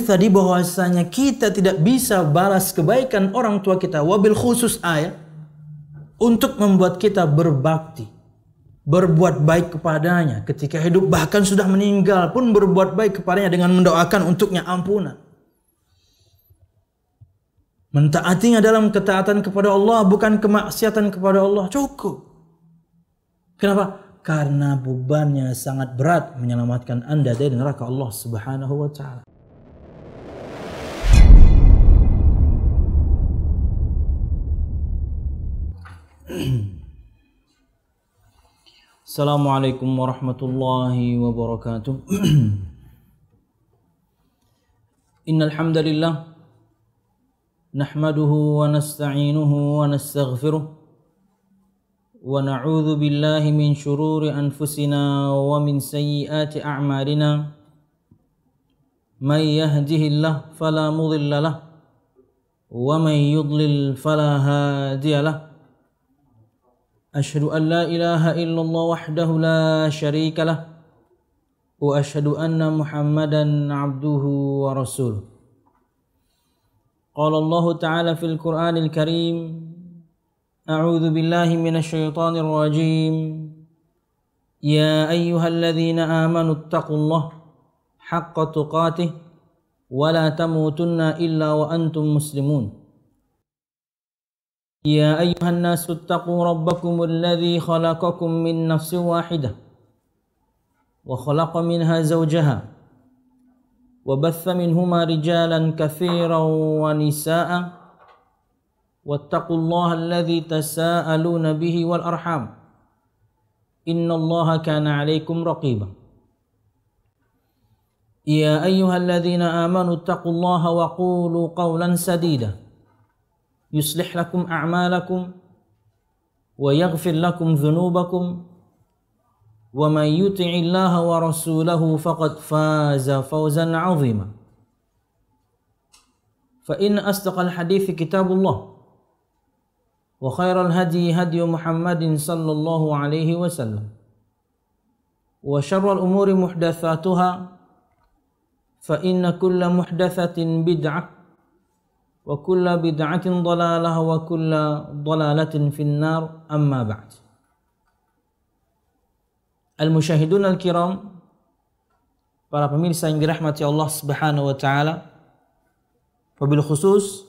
tadi bahwasanya kita tidak bisa balas kebaikan orang tua kita, wabil khusus ayah, untuk membuat kita berbakti, berbuat baik kepadanya ketika hidup, bahkan sudah meninggal pun berbuat baik kepadanya dengan mendoakan untuknya ampunan. Mentaatinya dalam ketaatan kepada Allah, bukan kemaksiatan kepada Allah, cukup. Kenapa? Karena bebannya sangat berat menyelamatkan Anda dari neraka Allah Subhanahu wa taala. Assalamualaikum warahmatullahi wabarakatuh. Innal hamdalillah nahmaduhu wa nasta'inuhu wa nastaghfiruh wa na'udzu billahi min shururi anfusina wa min sayyiati a'malina. May yahdihillahu fala mudilla lahu wa may yudlil fala hadiya lahu. Asyhadu an la ilaha illallah wahdahu la syarika lah wa asyhadu anna Muhammadan abduhu wa rasuluh. Qala Allah Ta'ala fil Qur'anil Karim, a'udzu billahi minasy syaithanir rajim. Ya ayyuhalladzina amanu taqullaha haqqa tuqatih wa la tamutunna illa wa antum muslimun. يا أيها الناس اتقوا ربكم الذي خلقكم من نفس واحدة وخلق منها زوجها وبث منهما رجالا كثيرا ونساء واتقوا الله الذي تساءلون به والأرحام إن الله كان عليكم رقيبا. يا أيها الذين آمنوا اتقوا الله وقولوا قولا سديدا يصلح لكم أعمالكم ويغفر لكم ذنوبكم ومن يطع الله ورسوله فقد فاز فوزا عظيما. فإن أصدق الحديث كتاب الله وخير الهدي هدي محمد صلى الله عليه وسلم وشر الأمور محدثاتها فإن كل محدثة بدعة wa kullu bid'atin dhalalah wa kullu dhalalatin finnar, amma ba'd. Al-musyahidun al-kiram, para pemirsa yang dirahmati Allah Subhanahu wa taala, wabil khusus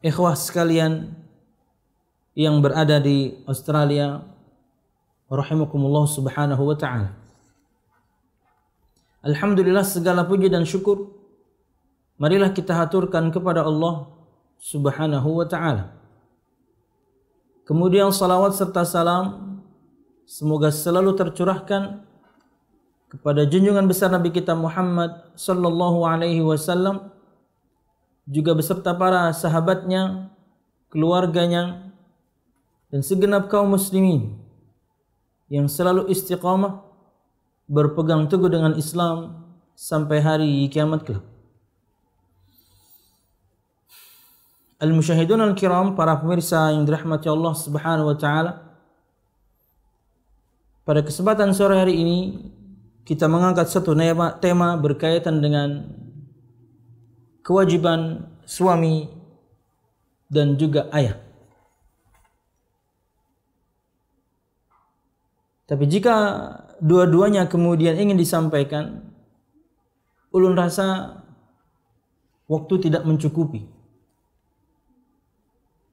ikhwah sekalian yang berada di Australia, rahimakumullah Subhanahu wa taala. Alhamdulillah, segala puji dan syukur marilah kita haturkan kepada Allah Subhanahu wa ta'ala. Kemudian salawat serta salam semoga selalu tercurahkan kepada junjungan besar Nabi kita Muhammad sallallahu alaihi wasallam, juga beserta para sahabatnya, keluarganya, dan segenap kaum muslimin yang selalu istiqamah berpegang teguh dengan Islam sampai hari kiamat kelak. Al-musyahidun al-kiram, para pemirsa yang dirahmati Allah Subhanahu wa taala, pada kesempatan sore hari ini kita mengangkat satu tema berkaitan dengan kewajiban suami dan juga ayah. Tapi jika dua-duanya kemudian ingin disampaikan, ulun rasa waktu tidak mencukupi.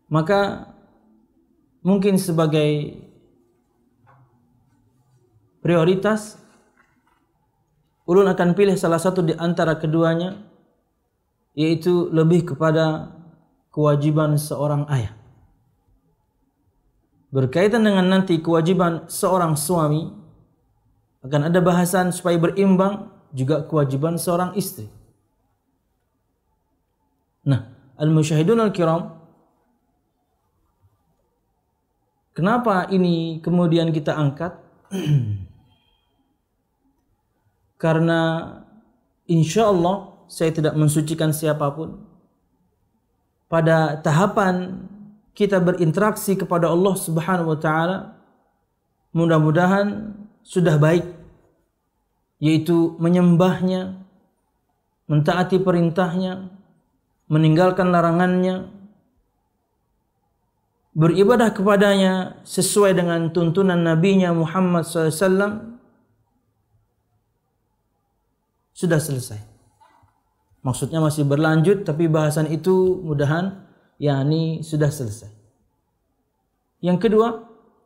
Maka mungkin sebagai prioritas ulun akan pilih salah satu di antara keduanya, yaitu lebih kepada kewajiban seorang ayah. Berkaitan dengan nanti kewajiban seorang suami, akan ada bahasan supaya berimbang juga kewajiban seorang istri. Nah, al-musyahidun al-kiram, kenapa ini kemudian kita angkat? Karena insya Allah saya tidak mensucikan siapapun. Pada tahapan kita berinteraksi kepada Allah Subhanahu wa taala, mudah-mudahan sudah baik, yaitu menyembahnya, mentaati perintahnya, meninggalkan larangannya, beribadah kepadanya sesuai dengan tuntunan Nabi-Nya Muhammad SAW, sudah selesai. Maksudnya masih berlanjut, tapi bahasan itu mudahan yakni sudah selesai. Yang kedua,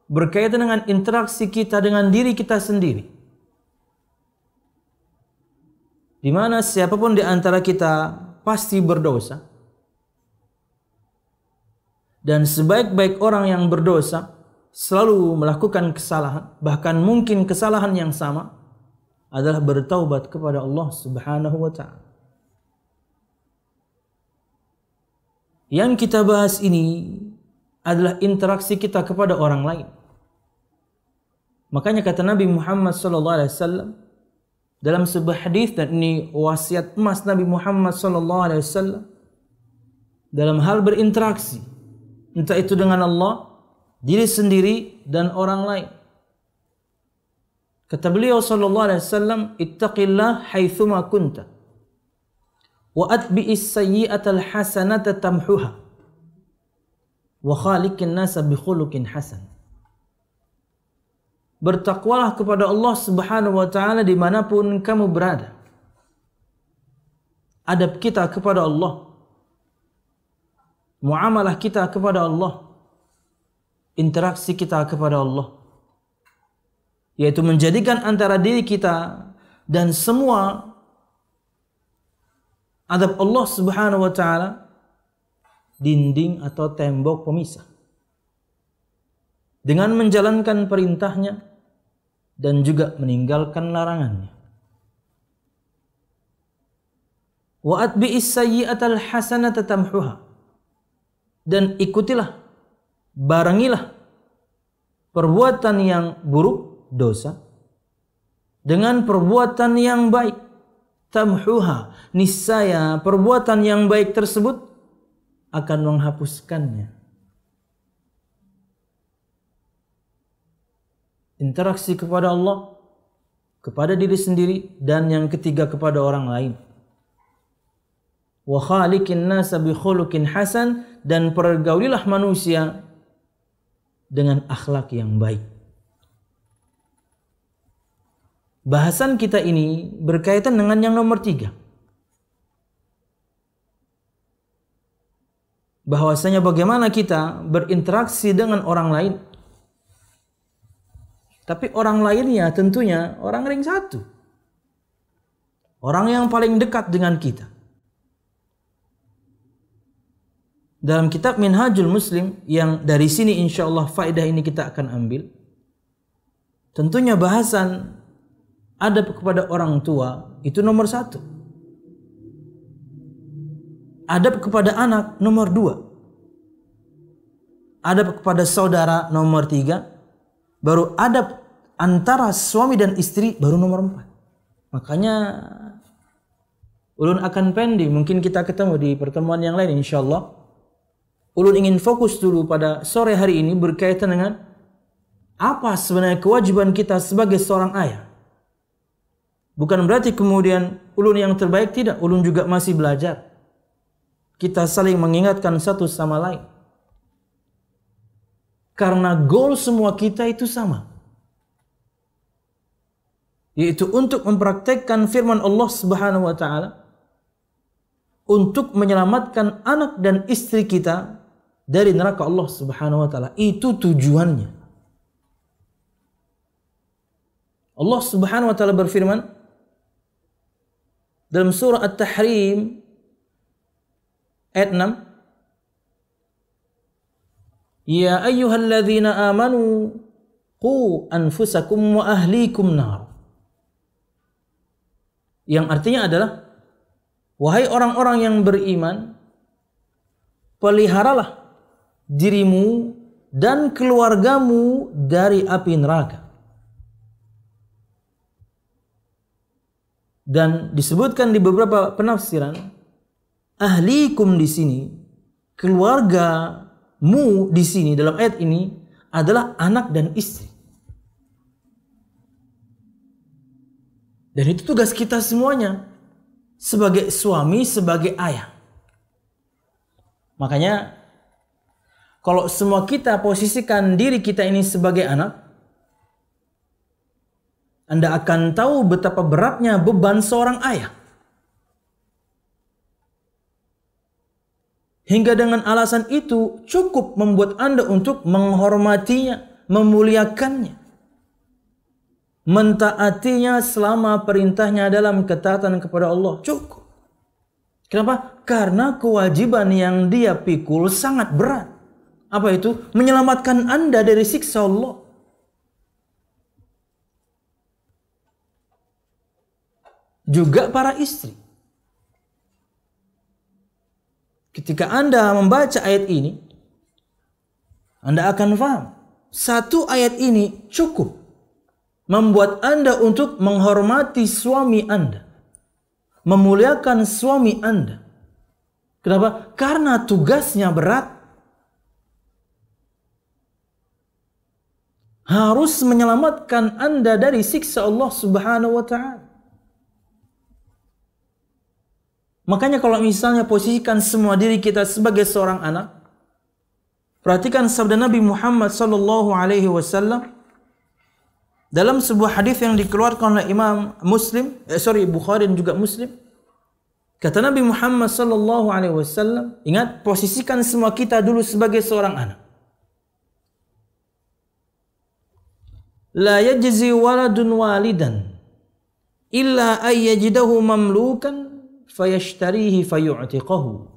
berkaitan dengan interaksi kita dengan diri kita sendiri, di mana siapapun di antara kita pasti berdosa, dan sebaik-baik orang yang berdosa selalu melakukan kesalahan, bahkan mungkin kesalahan yang sama, adalah bertaubat kepada Allah Subhanahu wa Ta'ala. Yang kita bahas ini adalah interaksi kita kepada orang lain. Makanya kata Nabi Muhammad SAW dalam sebuah hadis, dan ini wasiat emas Nabi Muhammad SAW dalam hal berinteraksi, entah itu dengan Allah, diri sendiri, dan orang lain. Kata beliau SAW, ittaqillah haitsuma kunta wa atbi'is sayyi'atal hasanata tamhuha wa khaliqin nasa bi khuluqin hasan. Bertakwalah kepada Allah Subhanahu wa Ta'ala dimanapun kamu berada. Adab kita kepada Allah, muamalah kita kepada Allah, interaksi kita kepada Allah, yaitu menjadikan antara diri kita dan semua adab Allah Subhanahu wa Ta'ala dinding atau tembok pemisah, dengan menjalankan perintahnya dan juga meninggalkan larangannya. Wa atbi'is sayyi'atal hasanata tamhuha, dan ikutilah, barengilah perbuatan yang buruk, dosa, dengan perbuatan yang baik. Tamhuha, niscaya perbuatan yang baik tersebut akan menghapuskannya. Interaksi kepada Allah, kepada diri sendiri, dan yang ketiga kepada orang lain. Wa khaliqin nasa bi khuluqin hasan, dan pergaulilah manusia dengan akhlak yang baik. Bahasan kita ini berkaitan dengan yang nomor 3, bahwasanya bagaimana kita berinteraksi dengan orang lain. Tapi orang lainnya tentunya orang ring satu, orang yang paling dekat dengan kita. Dalam kitab Minhajul Muslim, yang dari sini insyaallah faedah ini kita akan ambil, tentunya bahasan adab kepada orang tua itu nomor 1. Adab kepada anak nomor 2. Adab kepada saudara nomor 3. Baru adab antara suami dan istri baru nomor 4. Makanya ulun akan pending, mungkin kita ketemu di pertemuan yang lain insyaallah. Ulun ingin fokus dulu pada sore hari ini berkaitan dengan apa sebenarnya kewajiban kita sebagai seorang ayah. Bukan berarti kemudian ulun yang terbaik, tidak, ulun juga masih belajar. Kita saling mengingatkan satu sama lain. Karena goal semua kita itu sama, yaitu untuk mempraktekkan firman Allah Subhanahu wa Ta'ala, untuk menyelamatkan anak dan istri kita dari neraka Allah Subhanahu wa Ta'ala. Itu tujuannya. Allah Subhanahu wa Ta'ala berfirman dalam surah At-Tahrim ayat 6, ya ayyuhalladzina amanu qu anfusakum wa ahlikum nar. Yang artinya adalah, wahai orang-orang yang beriman, peliharalah dirimu dan keluargamu dari api neraka. Dan disebutkan di beberapa penafsiran, ahlikum di sini, keluargamu di sini dalam ayat ini adalah anak dan istri. Dan itu tugas kita semuanya. sebagai suami, sebagai ayah. Makanya kalau semua kita posisikan diri kita ini sebagai anak, Anda akan tahu betapa beratnya beban seorang ayah. Hingga dengan alasan itu cukup membuat Anda untuk menghormatinya, memuliakannya, mentaatinya selama perintahnya dalam ketaatan kepada Allah. Cukup. Kenapa? Karena kewajiban yang dia pikul sangat berat. Apa itu? Menyelamatkan Anda dari siksa Allah. Juga para istri. Ketika Anda membaca ayat ini, Anda akan paham. Satu ayat ini cukup membuat Anda untuk menghormati suami Anda, memuliakan suami Anda. Kenapa? Karena tugasnya berat. Harus menyelamatkan Anda dari siksa Allah Subhanahu wa Ta'ala. Makanya kalau misalnya posisikan semua diri kita sebagai seorang anak, perhatikan sabda Nabi Muhammad sallallahu alaihi wasallam dalam sebuah hadis yang dikeluarkan oleh Imam Bukhari dan juga Muslim. Kata Nabi Muhammad sallallahu alaihi wasallam, ingat, posisikan semua kita dulu sebagai seorang anak. La yajzi waladun walidan illa ayyajidahu mamlukan fayashtarihi fayu'tiqahu.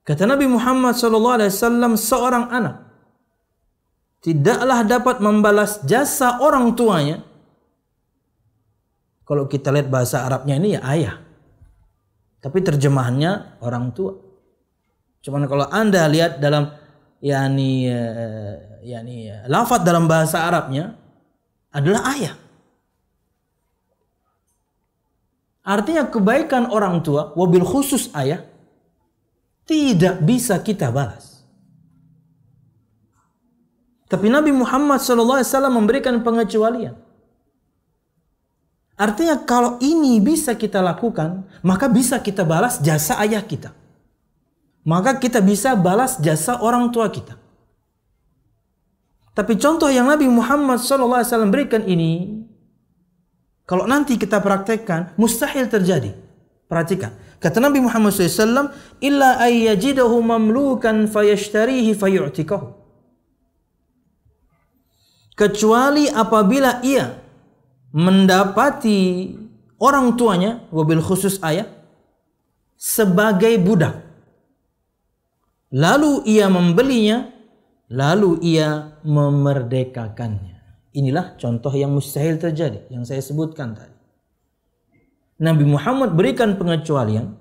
Kata Nabi Muhammad SAW, seorang anak tidaklah dapat membalas jasa orang tuanya. Kalau kita lihat bahasa Arabnya ini ya ayah, tapi terjemahannya orang tua. Cuman kalau Anda lihat dalam lafaz dalam bahasa Arabnya adalah ayah. Artinya kebaikan orang tua, wabil khusus ayah, tidak bisa kita balas. Tapi Nabi Muhammad SAW memberikan pengecualian. Artinya kalau ini bisa kita lakukan, maka bisa kita balas jasa ayah kita. Maka kita bisa balas jasa orang tua kita. Tapi contoh yang Nabi Muhammad SAW berikan ini, kalau nanti kita praktekkan, mustahil terjadi. Perhatikan. Kata Nabi Muhammad SAW, illa ayyajidahu mamlukan fayashtarihi fayu'tikahu. Kecuali apabila ia mendapati orang tuanya, wabil khusus ayah, sebagai budak. Lalu ia membelinya, lalu ia memerdekakannya. Inilah contoh yang mustahil terjadi, yang saya sebutkan tadi. Nabi Muhammad berikan pengecualian,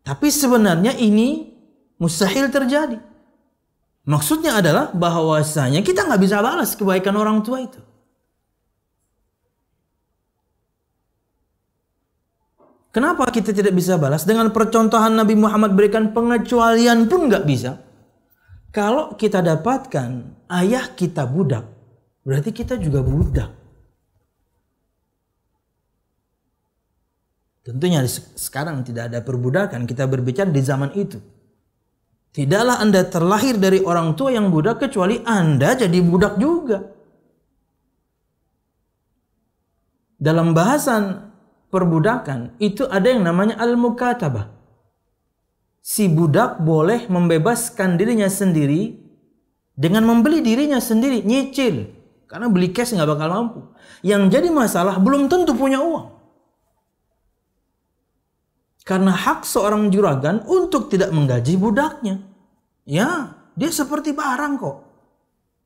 tapi sebenarnya ini mustahil terjadi. Maksudnya adalah bahwasanya kita nggak bisa balas kebaikan orang tua itu. Kenapa kita tidak bisa balas? Dengan percontohan Nabi Muhammad berikan pengecualian pun nggak bisa. Kalau kita dapatkan ayah kita budak, berarti kita juga budak. Tentunya sekarang tidak ada perbudakan, kita berbicara di zaman itu. Tidaklah Anda terlahir dari orang tua yang budak kecuali Anda jadi budak juga. Dalam bahasan perbudakan itu ada yang namanya al-mukatabah. Si budak boleh membebaskan dirinya sendiri dengan membeli dirinya sendiri, nyicil. Karena beli cash nggak bakal mampu. Yang jadi masalah belum tentu punya uang. Karena hak seorang juragan untuk tidak menggaji budaknya. Ya, dia seperti barang kok.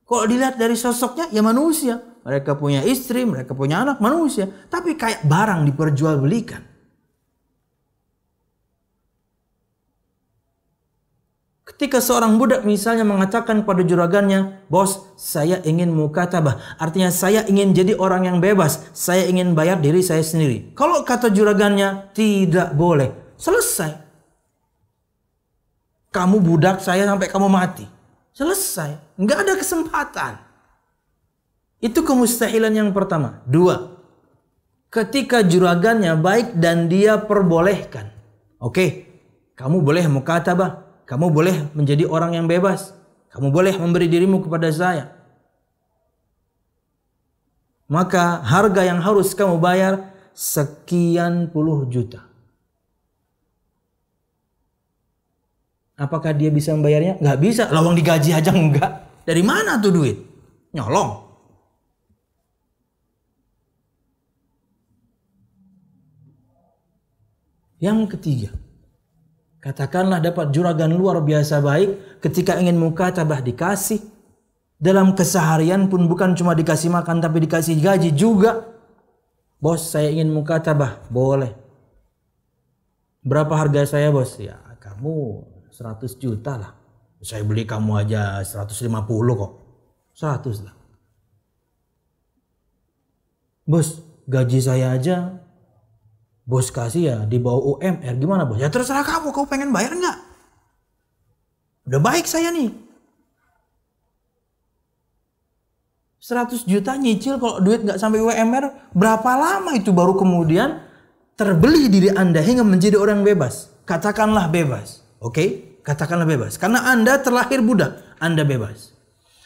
Kalau dilihat dari sosoknya, ya manusia. Mereka punya istri, mereka punya anak, manusia. Tapi kayak barang diperjualbelikan. Ketika seorang budak misalnya mengatakan pada juragannya, bos, saya ingin mukatabah. Artinya saya ingin jadi orang yang bebas. Saya ingin bayar diri saya sendiri. Kalau kata juragannya, tidak boleh. Selesai. Kamu budak saya sampai kamu mati. Selesai. Nggak ada kesempatan. Itu kemustahilan yang pertama. Dua. ketika juragannya baik dan dia perbolehkan. Oke, kamu boleh mukatabah, kamu boleh menjadi orang yang bebas, kamu boleh memberi dirimu kepada saya. Maka harga yang harus kamu bayar sekian puluh juta. Apakah dia bisa membayarnya? Nggak bisa. Lawang digaji aja enggak. Dari mana tuh duit? Nyolong. Yang ketiga, katakanlah dapat juragan luar biasa baik, ketika ingin mukatabah dikasih, dalam keseharian pun bukan cuma dikasih makan tapi dikasih gaji juga. Bos, saya ingin mukatabah, boleh. Berapa harga saya, bos? Ya, kamu 100 juta lah. Saya beli kamu aja 150 kok. 100 lah. Bos, gaji saya aja bos kasih ya di bawah UMR. Gimana, bos? Ya terserah kamu pengen bayar nggak? Udah baik saya nih. 100 juta nyicil kalau duit nggak sampai UMR, berapa lama itu baru kemudian terbeli diri Anda hingga menjadi orang bebas? Katakanlah bebas, oke? Katakanlah bebas. Karena Anda terlahir budak, Anda bebas.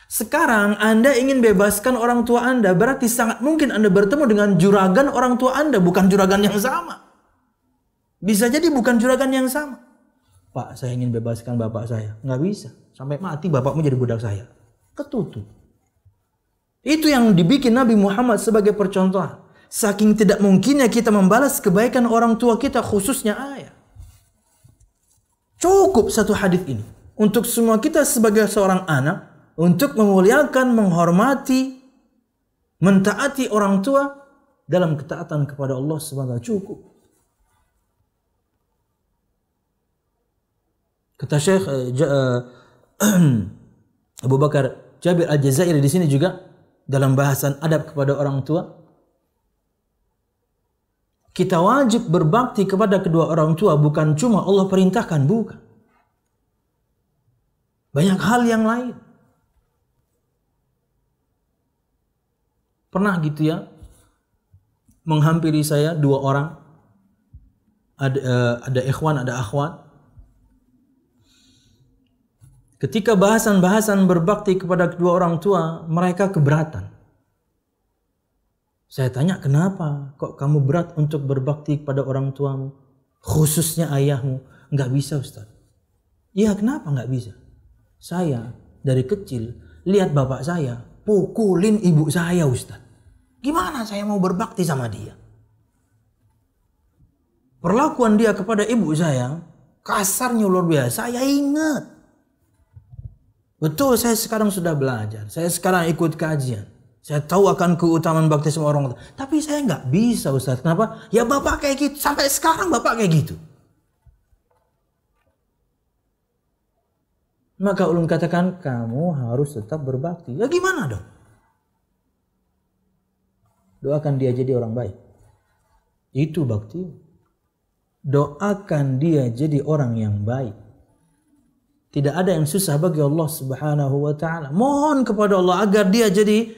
Sekarang Anda ingin bebaskan orang tua Anda, berarti sangat mungkin Anda bertemu dengan juragan orang tua Anda, bukan juragan yang sama. Bisa jadi bukan juragan yang sama. Pak, saya ingin bebaskan bapak saya. Nggak bisa. Sampai mati bapakmu jadi budak saya. Ketutup. Itu yang dibikin Nabi Muhammad sebagai percontohan. Saking tidak mungkinnya kita membalas kebaikan orang tua kita, khususnya ayah. Cukup satu hadis ini untuk semua kita sebagai seorang anak, untuk memuliakan, menghormati, mentaati orang tua dalam ketaatan kepada Allah SWT. Cukup. Kata Syekh Abu Bakar Jabir Al-Jazairi di sini juga dalam bahasan adab kepada orang tua, kita wajib berbakti kepada kedua orang tua, bukan cuma Allah perintahkan, bukan. Banyak hal yang lain. Pernah gitu ya, menghampiri saya 2 orang, ada ikhwan, ada akhwat. Ketika bahasan-bahasan berbakti kepada kedua orang tua, mereka keberatan. Saya tanya, kenapa kok kamu berat untuk berbakti kepada orang tuamu, khususnya ayahmu? Nggak bisa, Ustaz. Iya, kenapa nggak bisa? Saya dari kecil lihat bapak saya pukulin ibu saya, Ustaz. Gimana saya mau berbakti sama dia? Perlakuan dia kepada ibu saya kasarnya luar biasa. Saya ingat. Betul, saya sekarang sudah belajar. Saya sekarang ikut kajian. Saya tahu akan keutamaan bakti sama orang tua. Tapi saya nggak bisa, Ustaz. Kenapa? Ya bapak kayak gitu. Sampai sekarang bapak kayak gitu. Maka ulun katakan, kamu harus tetap berbakti. Ya gimana dong? Doakan dia jadi orang baik. Itu bakti. Doakan dia jadi orang yang baik. Tidak ada yang susah bagi Allah Subhanahu wa taala. Mohon kepada Allah agar dia jadi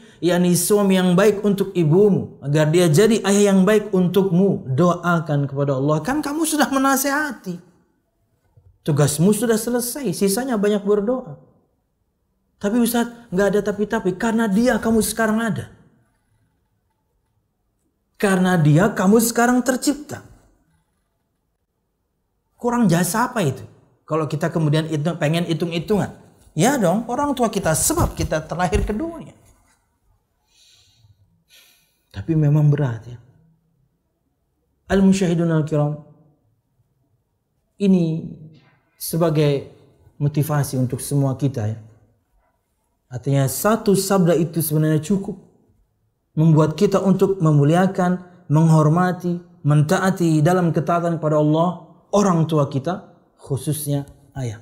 suami yang baik untuk ibumu, agar dia jadi ayah yang baik untukmu. Doakan kepada Allah. Kan kamu sudah menasehati. Tugasmu sudah selesai, sisanya banyak berdoa. Tapi Ustaz, nggak ada tapi-tapi, karena dia kamu sekarang ada. Karena dia kamu sekarang tercipta. Kurang jasa apa itu? Kalau kita kemudian pengen hitung-hitungan. Ya dong, orang tua kita sebab kita terlahir ke dunia. Tapi memang berat ya. Al-musyahidun al-kiram. Ini sebagai motivasi untuk semua kita ya. Artinya satu sabda itu sebenarnya cukup membuat kita untuk memuliakan, menghormati, mentaati dalam ketaatan kepada Allah orang tua kita, khususnya ayah.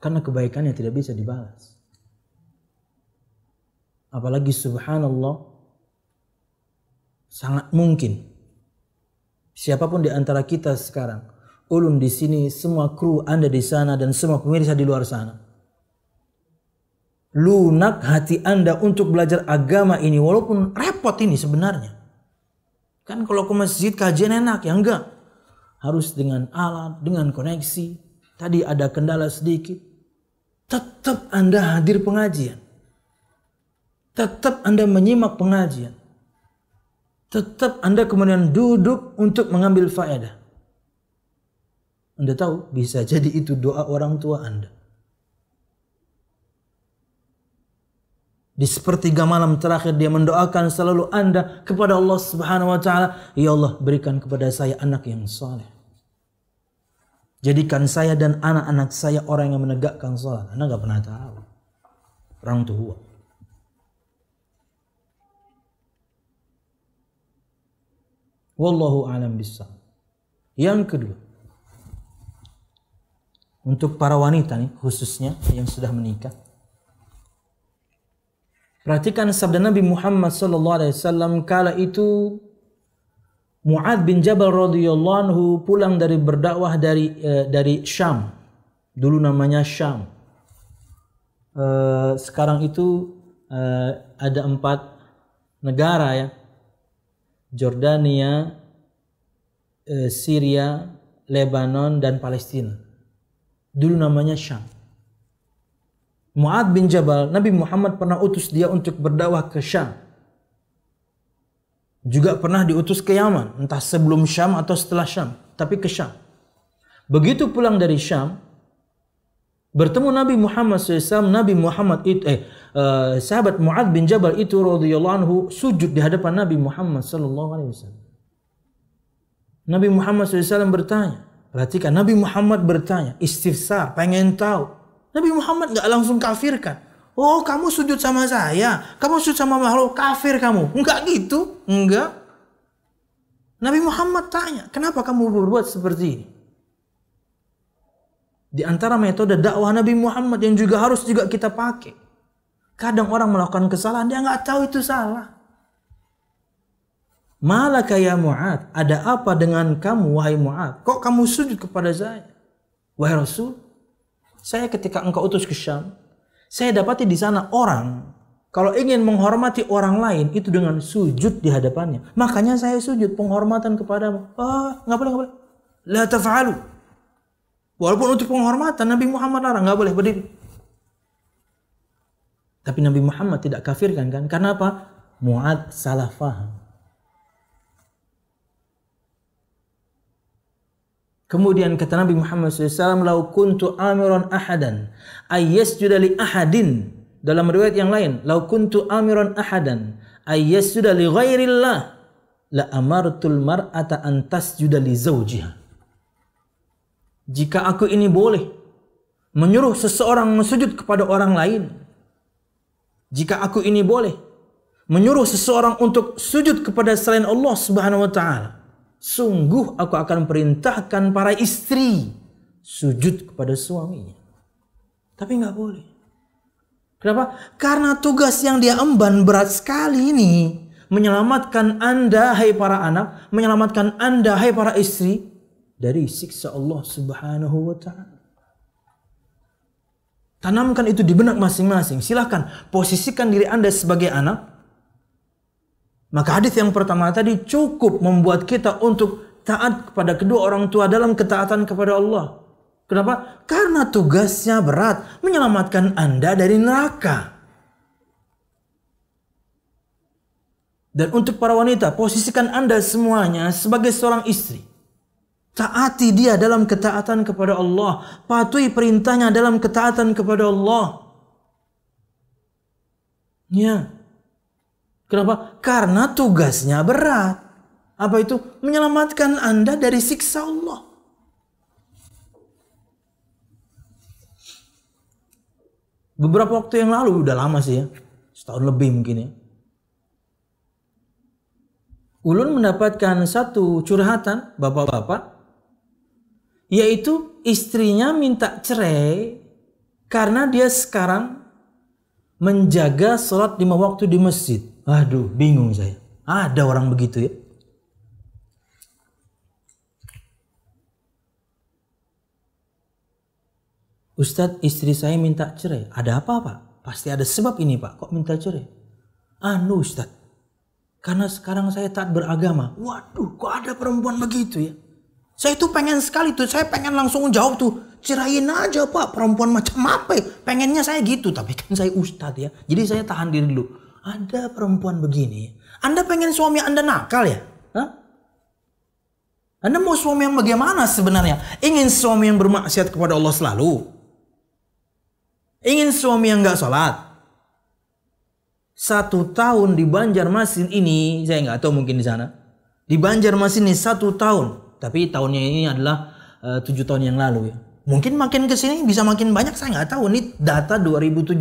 Karena kebaikannya tidak bisa dibalas. Apalagi subhanallah, sangat mungkin siapapun di antara kita sekarang, ulun di sini, semua kru Anda di sana dan semua pemirsa di luar sana, lunak hati Anda untuk belajar agama ini, walaupun repot ini sebenarnya. Kan kalau ke masjid kajian enak, ya enggak. Harus dengan alat, dengan koneksi. Tadi ada kendala sedikit. Tetap Anda hadir pengajian. Tetap Anda menyimak pengajian. Tetap Anda kemudian duduk untuk mengambil faedah. Anda tahu, bisa jadi itu doa orang tua Anda. Di sepertiga malam terakhir dia mendoakan selalu Anda kepada Allah Subhanahu wa taala, "Ya Allah, berikan kepada saya anak yang saleh. Jadikan saya dan anak-anak saya orang yang menegakkan salat." Anda enggak pernah tahu. Orang tua. Wallahu a'lam bishawab. Yang kedua, untuk para wanita nih khususnya yang sudah menikah, perhatikan sabda Nabi Muhammad SAW kala itu Mu'adz bin Jabal radhiyallahu anhu pulang dari berdakwah dari Syam. Dulu namanya Syam. Sekarang itu ada 4 negara ya. Jordania, Syria, Lebanon dan Palestina. Dulu namanya Syam. Mu'adz bin Jabal, Nabi Muhammad pernah utus dia untuk berdakwah ke Syam. Juga pernah diutus ke Yaman, entah sebelum Syam atau setelah Syam, tapi ke Syam. Begitu pulang dari Syam, bertemu Nabi Muhammad SAW, sahabat Mu'adz bin Jabal itu radhiyallahu anhu sujud di hadapan Nabi Muhammad SAW. Nabi Muhammad SAW bertanya, perhatikan, Nabi Muhammad bertanya, istifsar, pengen tahu. Nabi Muhammad nggak langsung kafirkan. Oh, kamu sujud sama saya, kamu sujud sama makhluk, kafir kamu. Enggak gitu, enggak. Nabi Muhammad tanya, kenapa kamu berbuat seperti ini? Di antara metode dakwah Nabi Muhammad yang juga harus kita pakai. Kadang orang melakukan kesalahan, dia nggak tahu itu salah. Malaka ya Mu'adz, ada apa dengan kamu wahai Mu'adz? Kok kamu sujud kepada saya? Wahai Rasul, saya ketika engkau utus ke Syam, saya dapati di sana orang kalau ingin menghormati orang lain itu dengan sujud di hadapannya. Makanya saya sujud penghormatan kepadamu. Nggak boleh. La taf'alu. Walaupun untuk penghormatan Nabi Muhammad larang, nggak boleh berdiri. Tapi Nabi Muhammad tidak kafirkan kan? Karena apa? Mu'adz salah faham. Kemudian kata Nabi Muhammad SAW, "Lau kuntu amiran ahadan ayyasjuda li ahadin." Dalam riwayat yang lain, "Lau kuntu amiran ahadan ayyasjuda li ghairillah la amartul mar'ata an tasjuda li zawjiha." Jika aku ini boleh menyuruh seseorang sujud kepada orang lain, jika aku ini boleh menyuruh seseorang untuk sujud kepada selain Allah Subhanahu wa taala, sungguh aku akan perintahkan para istri sujud kepada suaminya. Tapi nggak boleh. Kenapa? Karena tugas yang dia emban berat sekali ini. Menyelamatkan Anda, hai para anak. Menyelamatkan Anda, hai para istri. Dari siksa Allah Subhanahu wa ta'ala. Tanamkan itu di benak masing-masing. Silahkan posisikan diri Anda sebagai anak. Maka hadis yang pertama tadi cukup membuat kita untuk taat kepada kedua orang tua dalam ketaatan kepada Allah. Kenapa? Karena tugasnya berat, menyelamatkan Anda dari neraka. Dan untuk para wanita, posisikan Anda semuanya sebagai seorang istri. Taati dia dalam ketaatan kepada Allah, patuhi perintahnya dalam ketaatan kepada Allah. Ya. Kenapa? Karena tugasnya berat. Apa itu? Menyelamatkan Anda dari siksa Allah. Beberapa waktu yang lalu, udah lama sih ya, setahun lebih mungkin ya, ulun mendapatkan satu curhatan bapak-bapak, yaitu istrinya minta cerai karena dia sekarang menjaga sholat 5 waktu di masjid. Aduh, bingung saya. Ada orang begitu ya. Ustadz, istri saya minta cerai. Ada apa, Pak? Pasti ada sebab ini Pak, kok minta cerai? Anu Ustaz, karena sekarang saya taat beragama. Waduh, kok ada perempuan begitu ya? Saya tuh pengen sekali tuh, saya pengen langsung jawab tuh, cerain aja Pak, perempuan macam apa ya? Pengennya saya gitu, tapi kan saya Ustadz ya. Jadi saya tahan diri dulu. Ada perempuan begini, Anda pengen suami Anda nakal ya? Hah? Anda mau suami yang bagaimana sebenarnya? Ingin suami yang bermaksiat kepada Allah selalu? Ingin suami yang gak sholat? 1 tahun di Banjarmasin ini, saya nggak tahu mungkin di sana. Di Banjarmasin ini 1 tahun, tapi tahunnya ini adalah 7 tahun yang lalu ya. Mungkin makin kesini bisa makin banyak, saya nggak tahu. Ini data 2017.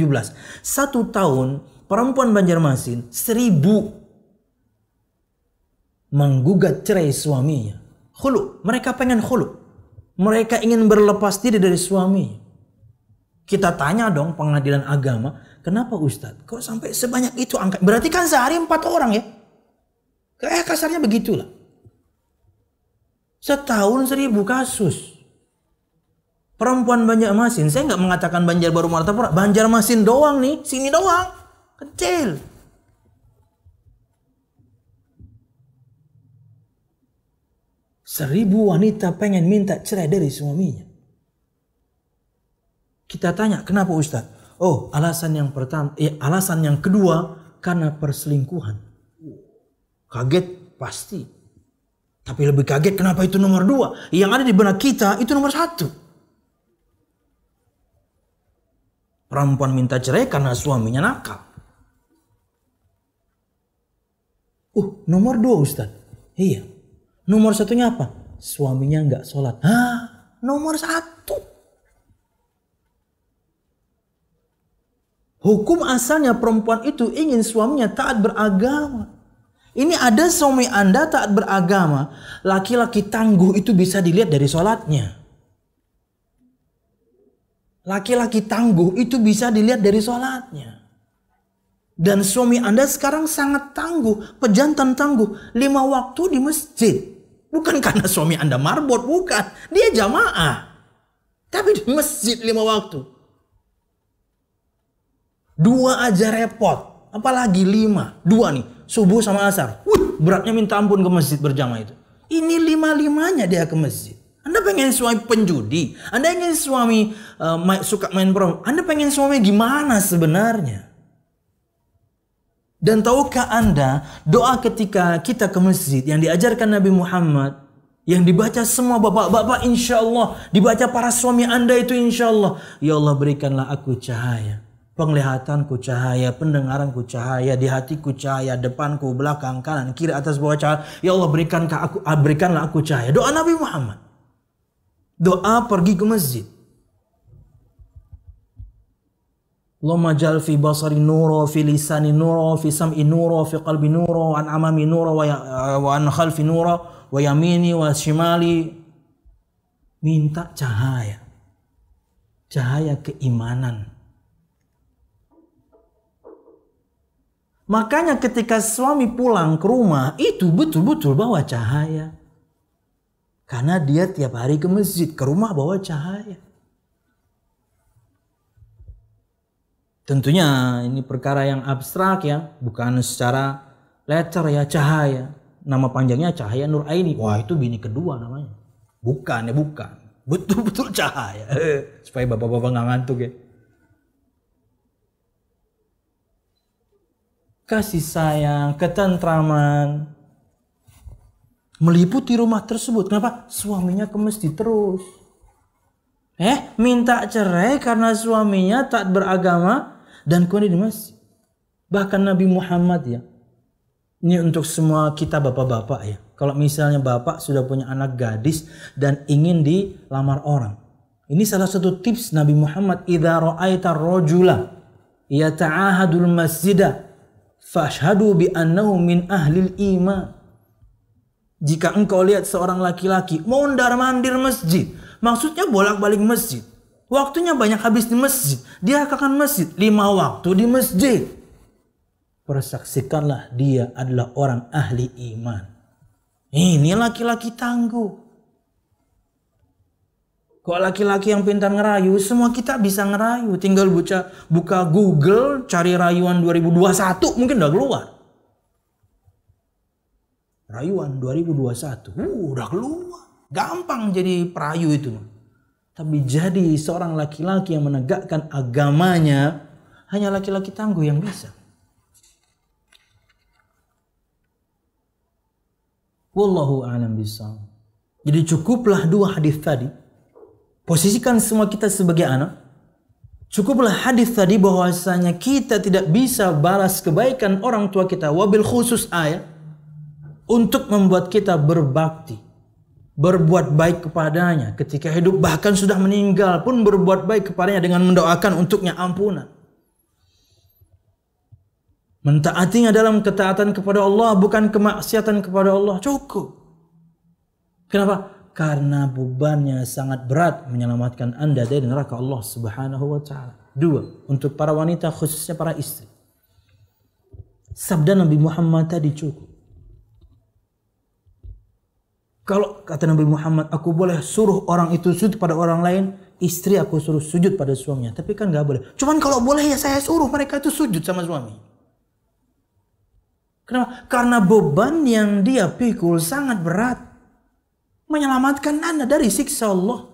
1 tahun perempuan Banjarmasin 1000 menggugat cerai suaminya. Khulu, mereka pengen khulu. Mereka ingin berlepas diri dari suaminya. Kita tanya dong pengadilan agama, kenapa Ustadz? Kok sampai sebanyak itu angka? Berarti kan sehari 4 orang ya? Kayak kasarnya begitulah. Setahun 1000 kasus. Perempuan Banjarmasin, saya nggak mengatakan Banjarbaru Martapura, Banjarmasin doang nih, sini doang, kecil. Seribu wanita pengen minta cerai dari suaminya. Kita tanya, kenapa Ustadz? Oh, alasan yang pertama, alasan yang kedua karena perselingkuhan. Kaget pasti. Tapi lebih kaget kenapa itu nomor 2? Yang ada di benak kita itu nomor 1. Perempuan minta cerai karena suaminya nakal. Nomor 2 Ustadz. Iya. Nomor 1-nya apa? Suaminya nggak sholat. Nomor 1. Hukum asalnya perempuan itu ingin suaminya taat beragama. Ini ada suami Anda taat beragama, laki-laki tangguh itu bisa dilihat dari sholatnya. Laki-laki tangguh itu bisa dilihat dari sholatnya. Dan suami Anda sekarang sangat tangguh, pejantan tangguh, 5 waktu di masjid. Bukan karena suami Anda marbot, bukan. Dia jamaah. Tapi di masjid 5 waktu. 2 aja repot, apalagi 5. 2 nih, subuh sama asar. Beratnya minta ampun ke masjid berjamaah itu. Ini 5-5-nya dia ke masjid. Anda pengen suami penjudi, Anda ingin suami suka main prom, Anda pengen suami gimana sebenarnya? Dan tahukah Anda, doa ketika kita ke masjid yang diajarkan Nabi Muhammad, yang dibaca semua bapak-bapak insya Allah, dibaca para suami Anda itu insya Allah, ya Allah berikanlah aku cahaya. Penglihatanku cahaya, pendengaranku cahaya, di hatiku cahaya, depanku, belakang, kanan, kiri, atas, bawah cahaya. Ya Allah berikanlah aku cahaya. Doa Nabi Muhammad. Doa pergi ke masjid. Allahumma ja'al fi basari nura, fi lisani nura, fi sam'i nura, fi qalbi nura, wa an amami nura, wa an khalfi nura, wa yamini, wa shimali. Minta cahaya. Cahaya keimanan. Makanya ketika suami pulang ke rumah, itu betul-betul bawa cahaya. Karena dia tiap hari ke masjid, ke rumah bawa cahaya. Tentunya ini perkara yang abstrak ya, bukan secara letter ya, cahaya. Nama panjangnya Cahaya Nur Aini. Wah itu bini kedua namanya. Bukan ya, bukan. Betul-betul cahaya. Supaya bapak-bapak nggak ngantuk ya. Kasih sayang, ketentraman meliputi rumah tersebut. Kenapa? Suaminya ke masjid terus. Minta cerai karena suaminya taat beragama dan kemudian di masjid. Bahkan Nabi Muhammad ya. Ini untuk semua kita bapak-bapak ya. Kalau misalnya bapak sudah punya anak gadis dan ingin dilamar orang. Ini salah satu tips Nabi Muhammad. Idza ra'aita ar-rajula yata'ahadul masjidah fashhadu bi annahu min ahlil iman. Jika engkau lihat seorang laki-laki mondar-mandir masjid, maksudnya bolak-balik masjid, waktunya banyak habis di masjid, dia akan masjid 5 waktu di masjid, persaksikanlah dia adalah orang ahli iman. Ini laki-laki tangguh. Kok laki-laki yang pintar ngerayu? Semua kita bisa ngerayu. Tinggal buka Google, cari rayuan 2021, mungkin udah keluar. Rayuan 2021, udah keluar. Gampang jadi perayu itu. Tapi jadi seorang laki-laki yang menegakkan agamanya, hanya laki-laki tangguh yang bisa. Wallahu a'lam bishawab. Jadi cukuplah dua hadis tadi. Posisikan semua kita sebagai anak. Cukuplah hadis tadi bahwasanya kita tidak bisa balas kebaikan orang tua kita, wabil khusus ayah, untuk membuat kita berbakti, berbuat baik kepadanya ketika hidup, bahkan sudah meninggal pun berbuat baik kepadanya dengan mendoakan untuknya ampunan. Mentaatinya dalam ketaatan kepada Allah, bukan kemaksiatan kepada Allah. Cukup. Kenapa? Karena bebannya sangat berat menyelamatkan Anda dari neraka Allah Subhanahu wa taala. Dua, untuk para wanita khususnya para istri. Sabda Nabi Muhammad tadi cukup. Kalau kata Nabi Muhammad, aku boleh suruh orang itu sujud pada orang lain, istri aku suruh sujud pada suaminya. Tapi kan gak boleh. Cuman kalau boleh ya saya suruh mereka itu sujud sama suami. Kenapa? Karena beban yang dia pikul sangat berat. Menyelamatkan Anda dari siksa Allah.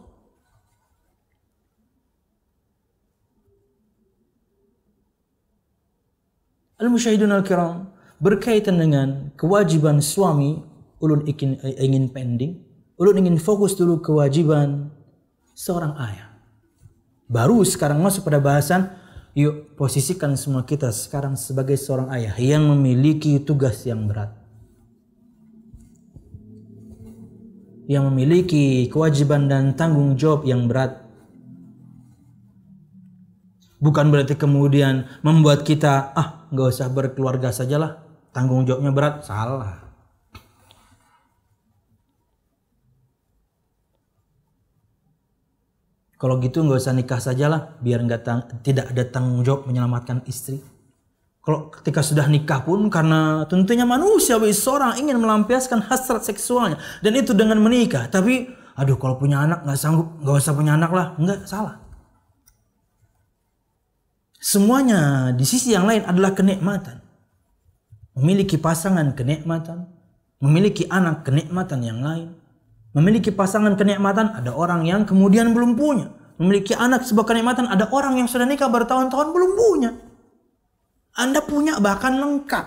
Al-musyahidun al-kiram, berkaitan dengan kewajiban suami, ulun ingin pending, ulun ingin fokus dulu kewajiban seorang ayah. Baru sekarang masuk pada bahasan, yuk posisikan semua kita sekarang sebagai seorang ayah yang memiliki tugas yang berat. Yang memiliki kewajiban dan tanggung jawab yang berat. Bukan berarti kemudian membuat kita gak usah berkeluarga sajalah, tanggung jawabnya berat. Salah. Kalau gitu gak usah nikah sajalah, biar tidak ada tanggung jawab menyelamatkan istri. Kalau ketika sudah nikah pun, karena tentunya manusia seorang ingin melampiaskan hasrat seksualnya, dan itu dengan menikah. Tapi aduh kalau punya anak gak sanggup, gak usah punya anak lah. Enggak, salah. Semuanya di sisi yang lain adalah kenikmatan. Memiliki pasangan kenikmatan, memiliki anak kenikmatan yang lain. Memiliki pasangan kenikmatan, ada orang yang kemudian belum punya. Memiliki anak sebuah kenikmatan, ada orang yang sudah nikah bertahun-tahun belum punya. Anda punya bahkan lengkap.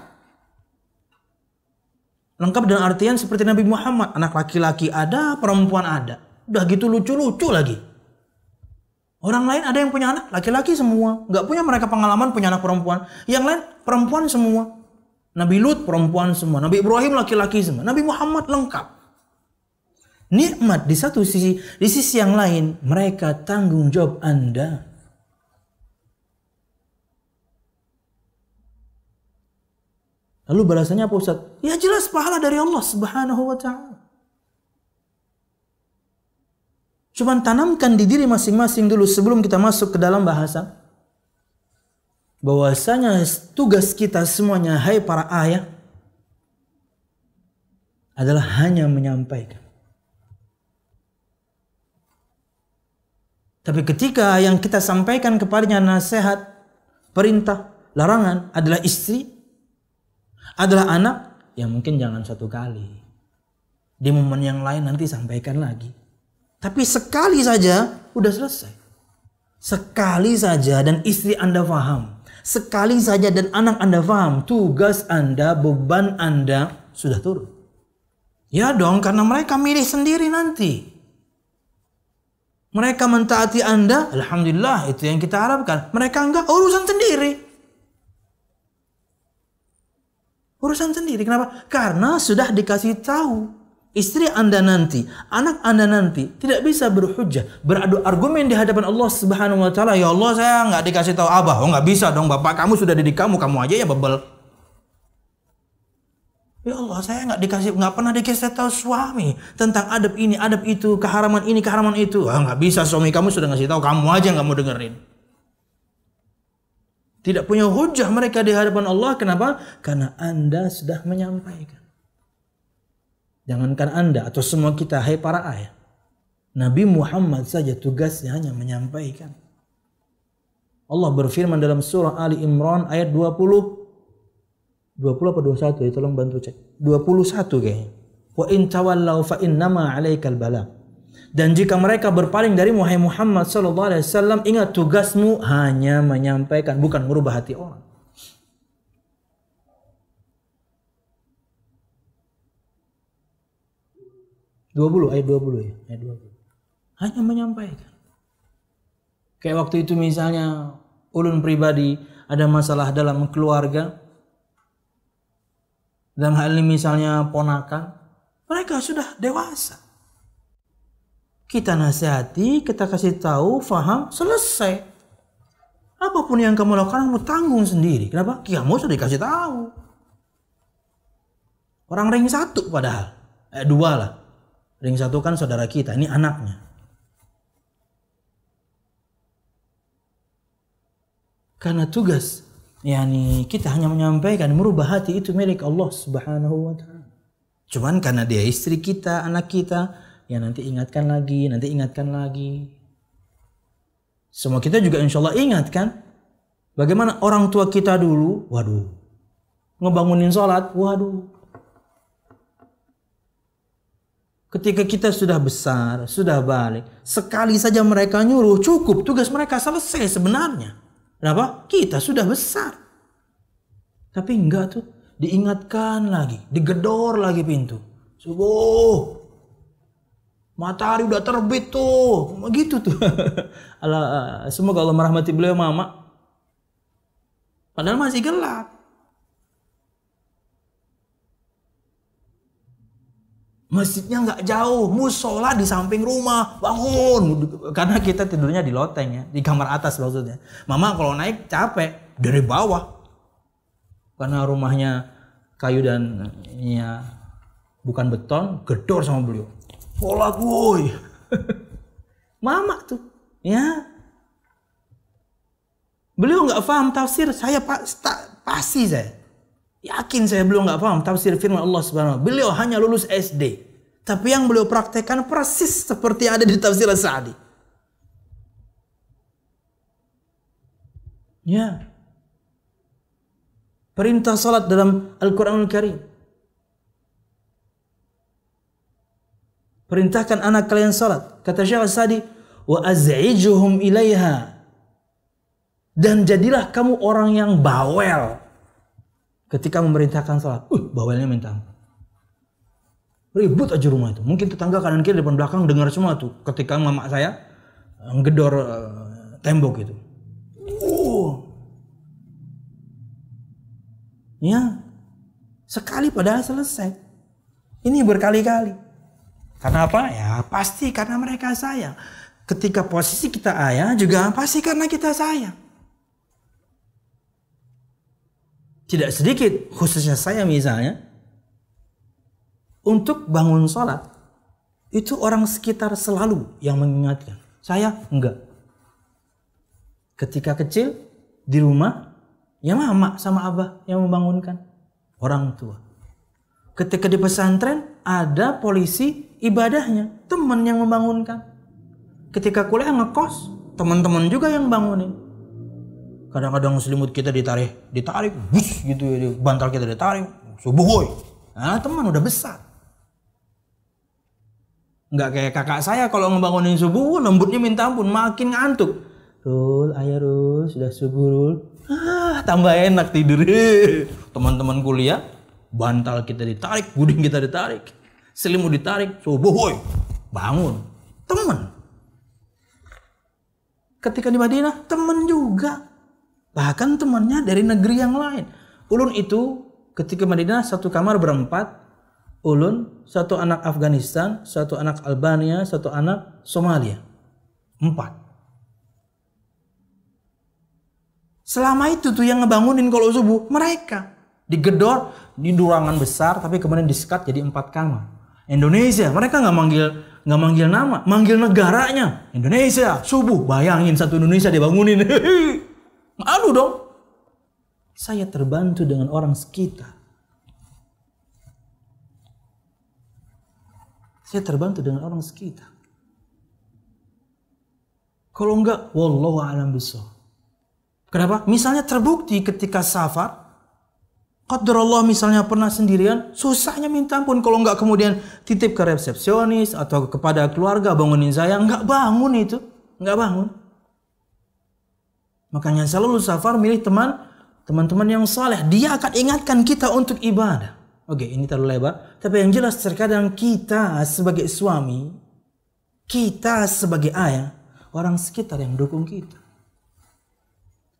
Lengkap dalam artian seperti Nabi Muhammad. Anak laki-laki ada, perempuan ada. Udah gitu lucu-lucu lagi. Orang lain ada yang punya anak laki-laki semua. Gak punya mereka pengalaman punya anak perempuan. Yang lain perempuan semua. Nabi Lut perempuan semua. Nabi Ibrahim laki-laki semua. Nabi Muhammad lengkap. Nikmat di satu sisi. Di sisi yang lain mereka tanggung jawab Anda. Lalu balasannya apa Ustaz? Ya jelas pahala dari Allah Subhanahu wa ta'ala. Cuman tanamkan di diri masing-masing dulu sebelum kita masuk ke dalam bahasan. Bahwasanya tugas kita semuanya, hai para ayah, adalah hanya menyampaikan. Tapi ketika yang kita sampaikan kepadanya nasihat, perintah, larangan adalah istri, adalah anak, ya mungkin jangan satu kali. Di momen yang lain nanti sampaikan lagi. Tapi sekali saja udah selesai. Sekali saja dan istri Anda paham. Sekali saja dan anak Anda paham. Tugas Anda, beban Anda sudah turun. Ya dong, karena mereka milih sendiri nanti. Mereka mentaati Anda, alhamdulillah itu yang kita harapkan. Mereka enggak, urusan sendiri. Urusan sendiri. Kenapa? Karena sudah dikasih tahu. Istri Anda nanti, anak Anda nanti tidak bisa berhujjah, beradu argumen di hadapan Allah Subhanahu wa taala. Ya Allah, saya nggak dikasih tahu Abah. Oh, nggak bisa dong, bapak kamu sudah didik kamu aja ya bebel. Ya Allah, saya nggak pernah dikasih tahu suami tentang adab ini, adab itu, keharaman ini, keharaman itu. Nggak bisa, suami kamu sudah ngasih tahu, kamu aja nggak mau dengerin. Tidak punya hujah mereka di hadapan Allah. Kenapa? Karena Anda sudah menyampaikan. Jangankan Anda atau semua kita, hai para ayah. Nabi Muhammad saja tugasnya hanya menyampaikan. Allah berfirman dalam surah Ali Imran ayat 20 apa 21 ya, tolong bantu cek. 21 kayaknya. Wa in tawallaw fa innama 'alaikal balagh. Dan jika mereka berpaling dari Muhammad sallallahu alaihi wasallam, ingat tugasmu hanya menyampaikan, bukan merubah hati orang. Ayat 20 ya, ayat 20. Hanya menyampaikan. Kayak waktu itu misalnya ulun pribadi ada masalah dalam keluarga, dalam hal ini misalnya ponakan, mereka sudah dewasa. Kita nasihati, kita kasih tahu, faham, selesai. Apapun yang kamu lakukan, kamu tanggung sendiri. Kenapa? Kamu sudah dikasih tahu. Orang ring 1 padahal, 2 lah. Ring 1 kan saudara kita, ini anaknya. Karena tugas, yakni kita hanya menyampaikan, merubah hati itu milik Allah Subhanahu wa taala. Cuman karena dia istri kita, anak kita, ya nanti ingatkan lagi, nanti ingatkan lagi. Semua kita juga insya Allah ingat kan, bagaimana orang tua kita dulu, waduh, ngebangunin sholat, waduh. Ketika kita sudah besar, sudah balik, sekali saja mereka nyuruh, cukup, tugas mereka selesai sebenarnya. Kenapa? Kita sudah besar. Tapi enggak tuh, diingatkan lagi, digedor lagi pintu. Subuh, matahari udah terbit tuh, begitu tuh. Semoga Allah merahmati beliau mama. Padahal masih gelap. Masjidnya nggak jauh, musola di samping rumah, bangun. Karena kita tidurnya di loteng ya, di kamar atas maksudnya. Mama kalau naik capek dari bawah, karena rumahnya kayu dan ya bukan beton, gedor sama beliau. Sholat woi, mama tuh, ya. Beliau nggak paham tafsir, saya pasti saya. Yakin saya beliau nggak paham tafsir firman Allah Subhanahu wa taala. Beliau hanya lulus SD. Tapi yang beliau praktekkan persis seperti yang ada di tafsir As-Sa'di. Ya. Perintah salat dalam Al-Qur'anul Karim. Perintahkan anak kalian salat. Kata Syekh As-Sa'di, wa az'ijuhum ilaiha. Dan jadilah kamu orang yang bawel ketika memerintahkan salat. Bawelnya minta ampun. Ribut aja rumah itu. Mungkin tetangga kanan kiri depan belakang dengar semua tuh. Ketika mama saya ngedor tembok itu. Ya. Sekali padahal selesai. Ini berkali-kali. Karena apa? Ya pasti karena mereka sayang. Ketika posisi kita ayah juga pasti karena kita sayang. Tidak sedikit, khususnya saya misalnya, untuk bangun sholat, itu orang sekitar selalu yang mengingatkan. Saya enggak. Ketika kecil, di rumah, ya mama sama abah yang membangunkan. Orang tua. Ketika di pesantren, ada polisi ibadahnya, teman yang membangunkan. Ketika kuliah ngekos, teman-teman juga yang bangunin. Kadang-kadang selimut kita ditarik, bus gitu ya, bantal kita ditarik, subuh woi. Nah, teman udah besar. Nggak kayak kakak saya kalau ngebangunin subuh, lembutnya minta ampun, makin ngantuk. Rul, ayah Rul, sudah subuh Rul. Tambah enak tidur. Teman-teman kuliah, bantal kita ditarik, guding kita ditarik, selimut ditarik, subuh woi, bangun. Teman. Ketika di Madinah, teman juga. Bahkan temannya dari negeri yang lain. Ulun itu ketika Madinah satu kamar berempat. Ulun, satu anak Afghanistan, satu anak Albania, satu anak Somalia. 4. Selama itu tuh yang ngebangunin kalau subuh mereka. Digedor di ruangan besar tapi kemudian disekat jadi 4 kamar. Indonesia, mereka nggak manggil nama, manggil negaranya. Indonesia, subuh. Bayangin satu Indonesia dibangunin. Malu dong. Saya terbantu dengan orang sekitar. Saya terbantu dengan orang sekitar. Kalau enggak, wallahu a'lam bishawab. Kenapa? Misalnya terbukti ketika safar, qadarullah misalnya pernah sendirian, susahnya minta ampun. Kalau enggak kemudian titip ke resepsionis atau kepada keluarga, bangunin saya, enggak bangun itu, enggak bangun. Makanya selalu safar milih teman-teman yang saleh. Dia akan ingatkan kita untuk ibadah. Oke, ini terlalu lebar. Tapi yang jelas terkadang kita sebagai suami, kita sebagai ayah, orang sekitar yang dukung kita.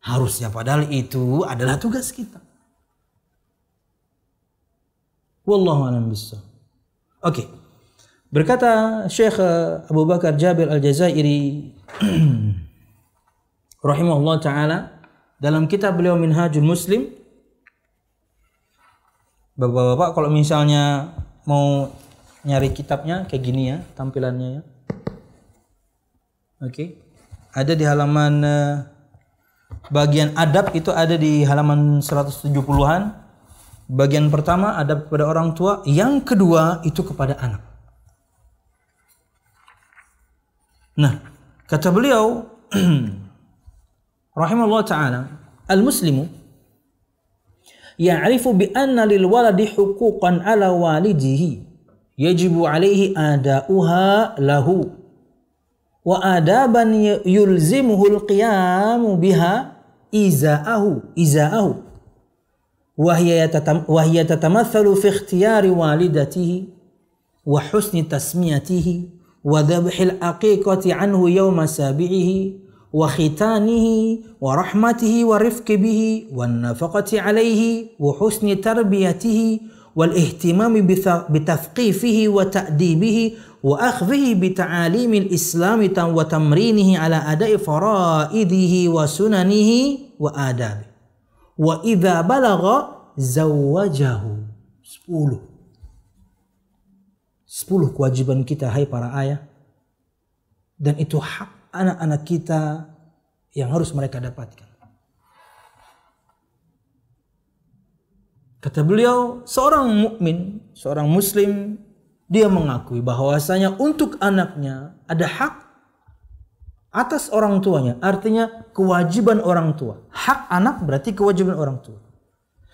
Harusnya padahal itu adalah tugas kita. Wallahu a'lam bishawab. Oke. Berkata Syekh Abu Bakar Jabir Al-Jazairi rahimahullah taala dalam kitab beliau Minhajul Muslim. Bapak-bapak kalau misalnya mau nyari kitabnya kayak gini ya tampilannya ya. Oke. Ada di halaman bagian adab itu ada di halaman 170-an. Bagian pertama adab kepada orang tua, yang kedua itu kepada anak. Nah, kata beliau rahimahullah taala, al-muslimu ya'rifu bi anna lil waladi huquqan 'ala walidihi yajibu 'alaihi ada'uha lahu wa adaban yulzimuhu al-qiyamu biha iza'ahu wa hiya tatamathalu fi ikhtiyari walidatihi wa husni tasmiyatihi wa dhabhil aqiqati anhu yawma sabi'ihi wa khitanihi wa rahmatihi wa rifqi bihi wan nafaqati alayhi wa husni tarbiyatihi wal ihtimami bitafqifihi wa ta'dibihi wa akhdhihi bi ta'alimil islami wa tamrinihi ala ada'i faraidihi wa sunanihi wa adabi wa idza balagha zawwajahu. 10 kewajiban kita hai para ayah, dan itu hak anak-anak kita yang harus mereka dapatkan. Kata beliau, seorang mukmin, seorang muslim, dia mengakui bahwasanya untuk anaknya ada hak atas orang tuanya. Artinya kewajiban orang tua. Hak anak berarti kewajiban orang tua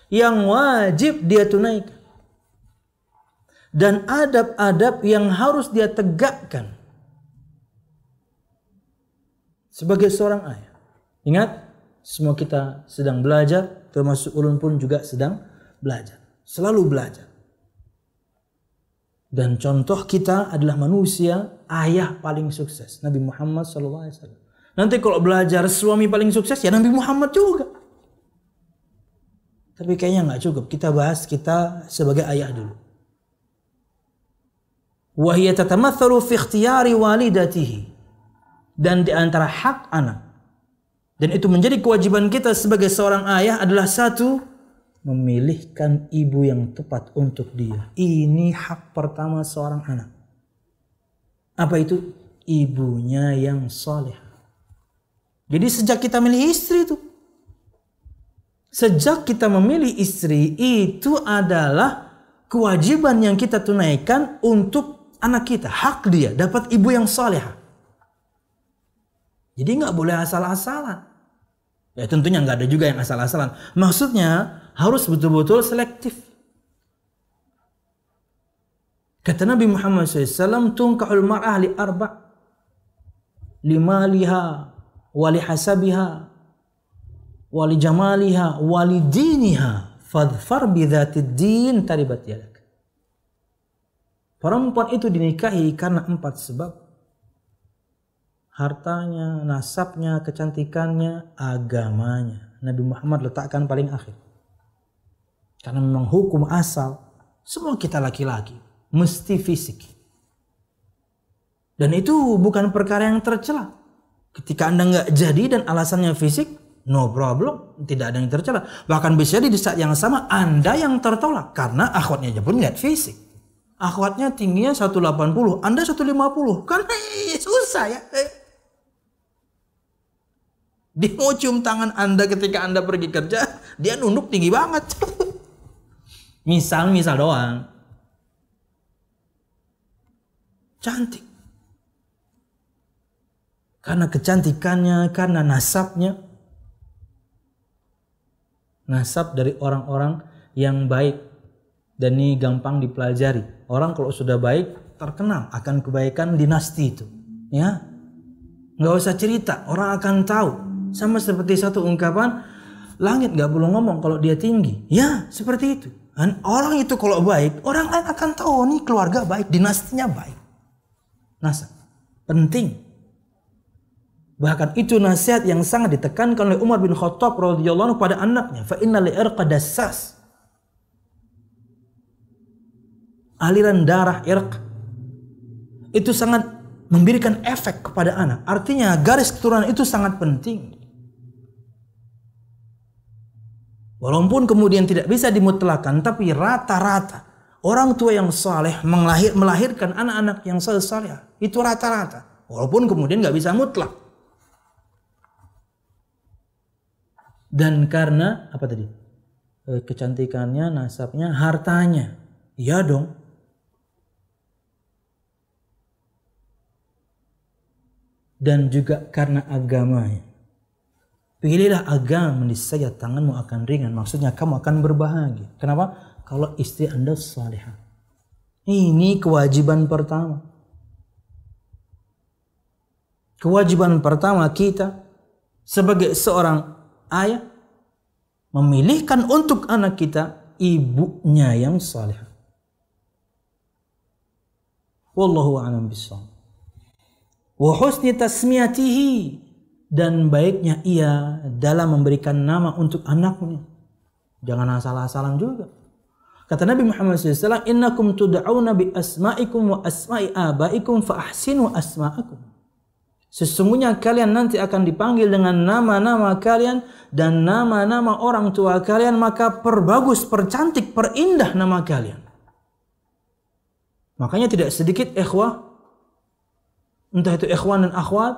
yang wajib dia tunaikan. Dan adab-adab yang harus dia tegakkan sebagai seorang ayah. Ingat, semua kita sedang belajar, termasuk ulun pun juga sedang belajar. Selalu belajar. Dan contoh kita adalah manusia, ayah paling sukses, Nabi Muhammad SAW. Nanti kalau belajar suami paling sukses, ya Nabi Muhammad juga. Tapi kayaknya nggak cukup. Kita bahas kita sebagai ayah dulu. Wa hiya tatamathalu fi ikhtiyari walidatihi. Dan di antara hak anak, dan itu menjadi kewajiban kita sebagai seorang ayah, adalah satu, memilihkan ibu yang tepat untuk dia. Ini hak pertama seorang anak. Apa itu? Ibunya yang saleh. Jadi sejak kita milih istri itu, sejak kita memilih istri, itu adalah kewajiban yang kita tunaikan untuk anak kita. Hak dia dapat ibu yang salehah. Jadi nggak boleh asal-asalan. Ya tentunya nggak ada juga yang asal-asalan. Maksudnya harus betul-betul selektif. Kata Nabi Muhammad SAW, tunkahul mar'ah li arba' limaliha wali hasabiha wali jamaliha wali diniha fadfar bidhatid din taribat yadak. Perempuan itu dinikahi karena 4 sebab. Hartanya, nasabnya, kecantikannya, agamanya. Nabi Muhammad letakkan paling akhir. Karena memang hukum asal, semua kita laki-laki mesti fisik. Dan itu bukan perkara yang tercela. Ketika Anda nggak jadi dan alasannya fisik, no problem, tidak ada yang tercela. Bahkan bisa di saat yang sama Anda yang tertolak karena akhwatnya aja pun lihat fisik. Akhwatnya tingginya 180, Anda 150, kan susah ya. Dia mau cium tangan Anda ketika Anda pergi kerja, dia nunduk tinggi banget. Misal doang. Cantik. Karena kecantikannya, karena nasabnya. Nasab dari orang-orang yang baik. Dan ini gampang dipelajari. Orang kalau sudah baik, terkenal akan kebaikan dinasti itu. Ya, nggak usah cerita, orang akan tahu. Sama seperti satu ungkapan, langit nggak perlu ngomong kalau dia tinggi. Ya, seperti itu. Dan orang itu kalau baik, orang lain akan tahu, oh, ini keluarga baik, dinastinya baik. Nasab penting. Bahkan itu nasihat yang sangat ditekankan oleh Umar bin Khattab radhiyallahu anhu pada anaknya. Fa inna li'irqa dassas. Aliran darah irq itu sangat memberikan efek kepada anak. Artinya garis keturunan itu sangat penting. Walaupun kemudian tidak bisa dimutlakan, tapi rata-rata orang tua yang saleh melahirkan anak-anak yang saleh. Itu rata-rata. Walaupun kemudian nggak bisa mutlak. Dan karena apa tadi? Kecantikannya, nasabnya, hartanya. Iya dong. Dan juga karena agamanya. Pilihlah agama, niscaya tanganmu akan ringan. Maksudnya kamu akan berbahagia. Kenapa? Kalau istri Anda salihah. Ini kewajiban pertama. Kewajiban pertama kita sebagai seorang ayah memilihkan untuk anak kita ibunya yang salihah. Wallahu a'lam bishawab. Wa husni tasmiyatihi, dan baiknya ia dalam memberikan nama untuk anaknya. Jangan asal-asalan juga. Kata Nabi Muhammad SAW, innakum tud'auna bi asma'ikum wa asma'i abaikum fa ahsinu asma'akum. Sesungguhnya kalian nanti akan dipanggil dengan nama-nama kalian dan nama-nama orang tua kalian, maka perbagus, percantik, perindah nama kalian. Makanya tidak sedikit ikhwah, entah itu ikhwan dan akhwat,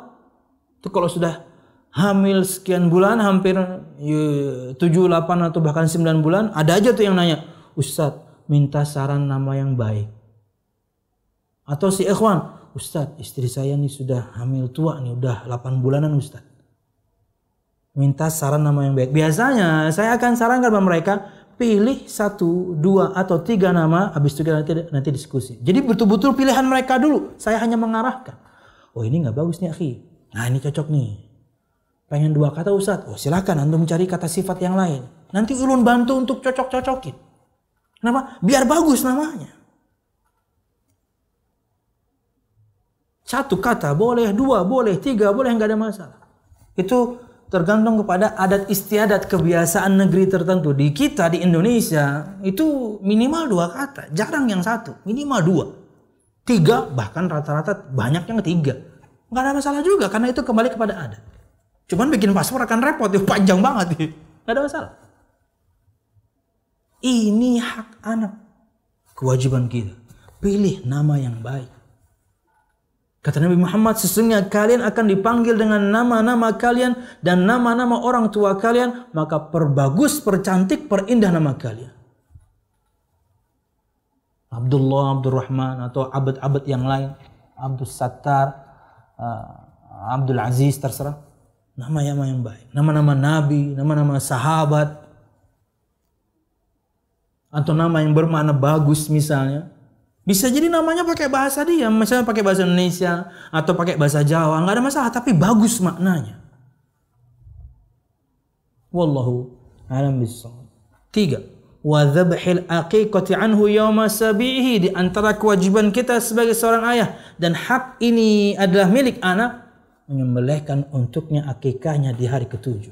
itu kalau sudah hamil sekian bulan, hampir 7, 8 atau bahkan 9 bulan, ada aja tuh yang nanya, Ustadz minta saran nama yang baik. Atau si ikhwan, Ustadz, istri saya nih sudah hamil tua nih, udah 8 bulanan Ustadz. Minta saran nama yang baik. Biasanya saya akan sarankan kepada mereka, pilih 1, 2, atau 3 nama, habis itu kita nanti diskusi. Jadi betul-betul pilihan mereka dulu. Saya hanya mengarahkan. Oh ini nggak bagus nih akhi. Nah ini cocok nih. Pengen 2 kata Ustadz. Oh silakan antum cari kata sifat yang lain. Nanti ulun bantu untuk cocok-cocokin. Kenapa? Biar bagus namanya. 1 kata boleh, 2 boleh, 3 boleh, nggak ada masalah. Itu tergantung kepada adat istiadat kebiasaan negeri tertentu. Di kita di Indonesia itu minimal 2 kata, jarang yang 1, minimal 2, 3 bahkan rata-rata banyak yang 3. Nggak ada masalah juga karena itu kembali kepada adat. Cuman bikin paspor akan repot, panjang banget, nggak ada masalah. Ini hak anak, kewajiban kita. Pilih nama yang baik. Kata Nabi Muhammad, sesungguhnya kalian akan dipanggil dengan nama-nama kalian dan nama-nama orang tua kalian, maka perbagus, percantik, perindah nama kalian. Abdullah, Abdurrahman, atau abad-abad yang lain, Abdul Sattar, Abdul Aziz, terserah. Nama-nama yang baik. Nama-nama Nabi, nama-nama sahabat. Atau nama yang bermakna bagus misalnya. Bisa jadi namanya pakai bahasa dia, misalnya pakai bahasa Indonesia atau pakai bahasa Jawa, nggak ada masalah, tapi bagus maknanya. Wallahu a'lam bishawab. 3. Wa dzabhil aqiqati anhu yauma sabihi, di antara kewajiban kita sebagai seorang ayah dan hak ini adalah milik anak, menyembelihkan untuknya akikahnya di hari ke-7.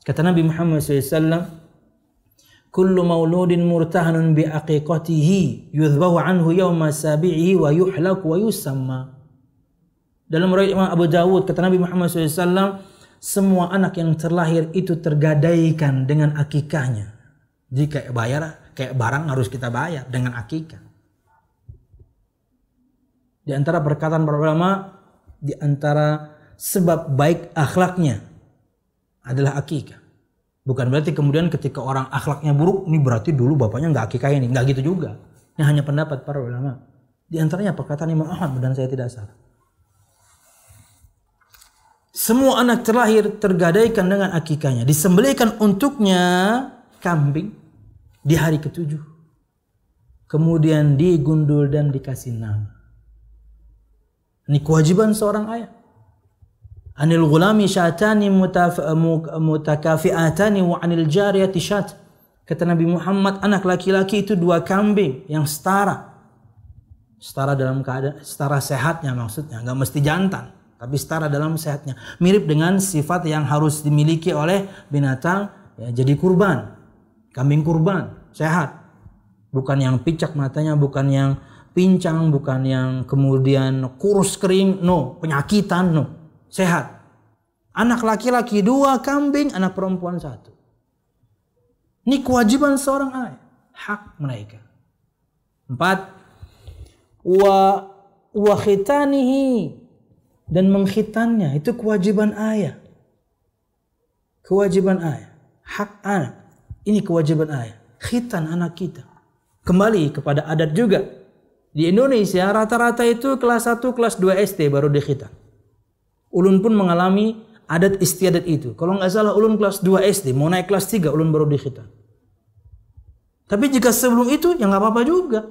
Kata Nabi Muhammad SAW, kullu mauludin murtahanun bi aqiqatihi yudhbahu anhu yawma sabi'ihi wa yuhlaku wa yusamma. Dalam riwayat Imam Abu Dawud, kata Nabi Muhammad SAW, semua anak yang terlahir itu tergadaikan dengan akikahnya. Jadi kayak barang harus kita bayar dengan akikah. Di antara perkataan para ulama, di antara sebab baik akhlaknya adalah akikah. Bukan berarti kemudian ketika orang akhlaknya buruk, ini berarti dulu bapaknya nggak akikah ini. Nggak gitu juga. Ini hanya pendapat para ulama. Di antaranya perkataan Imam Ahmad dan saya tidak salah. semua anak terlahir tergadaikan dengan akikahnya. Disembelihkan untuknya kambing di hari ke-7. Kemudian digundul dan dikasih nama. Ini kewajiban seorang ayah. Anil ghulami syatani mutakafi'atani wa anil jariyati syat. Kata Nabi Muhammad, anak laki-laki itu 2 kambing yang setara. Setara dalam keadaan, setara sehatnya maksudnya. Enggak mesti jantan, tapi setara dalam sehatnya. Mirip dengan sifat yang harus dimiliki oleh binatang ya, jadi kurban. Kambing kurban, sehat. Bukan yang picak matanya, bukan yang pincang, bukan yang kemudian kurus kering, no, penyakitan, no. Sehat. Anak laki-laki 2 kambing, anak perempuan 1. Ini kewajiban seorang ayah, hak mereka. 4. Wa khitanihi, dan mengkhitannya, itu kewajiban ayah. Kewajiban ayah, hak anak. Ini kewajiban ayah. Khitan anak kita. Kembali kepada adat juga. Di Indonesia rata-rata itu kelas 1, kelas 2 SD baru dikhitan. Ulun pun mengalami adat istiadat itu. Kalau nggak salah ulun kelas 2 SD, mau naik kelas 3 ulun baru dikhitan. Tapi jika sebelum itu ya nggak apa-apa juga.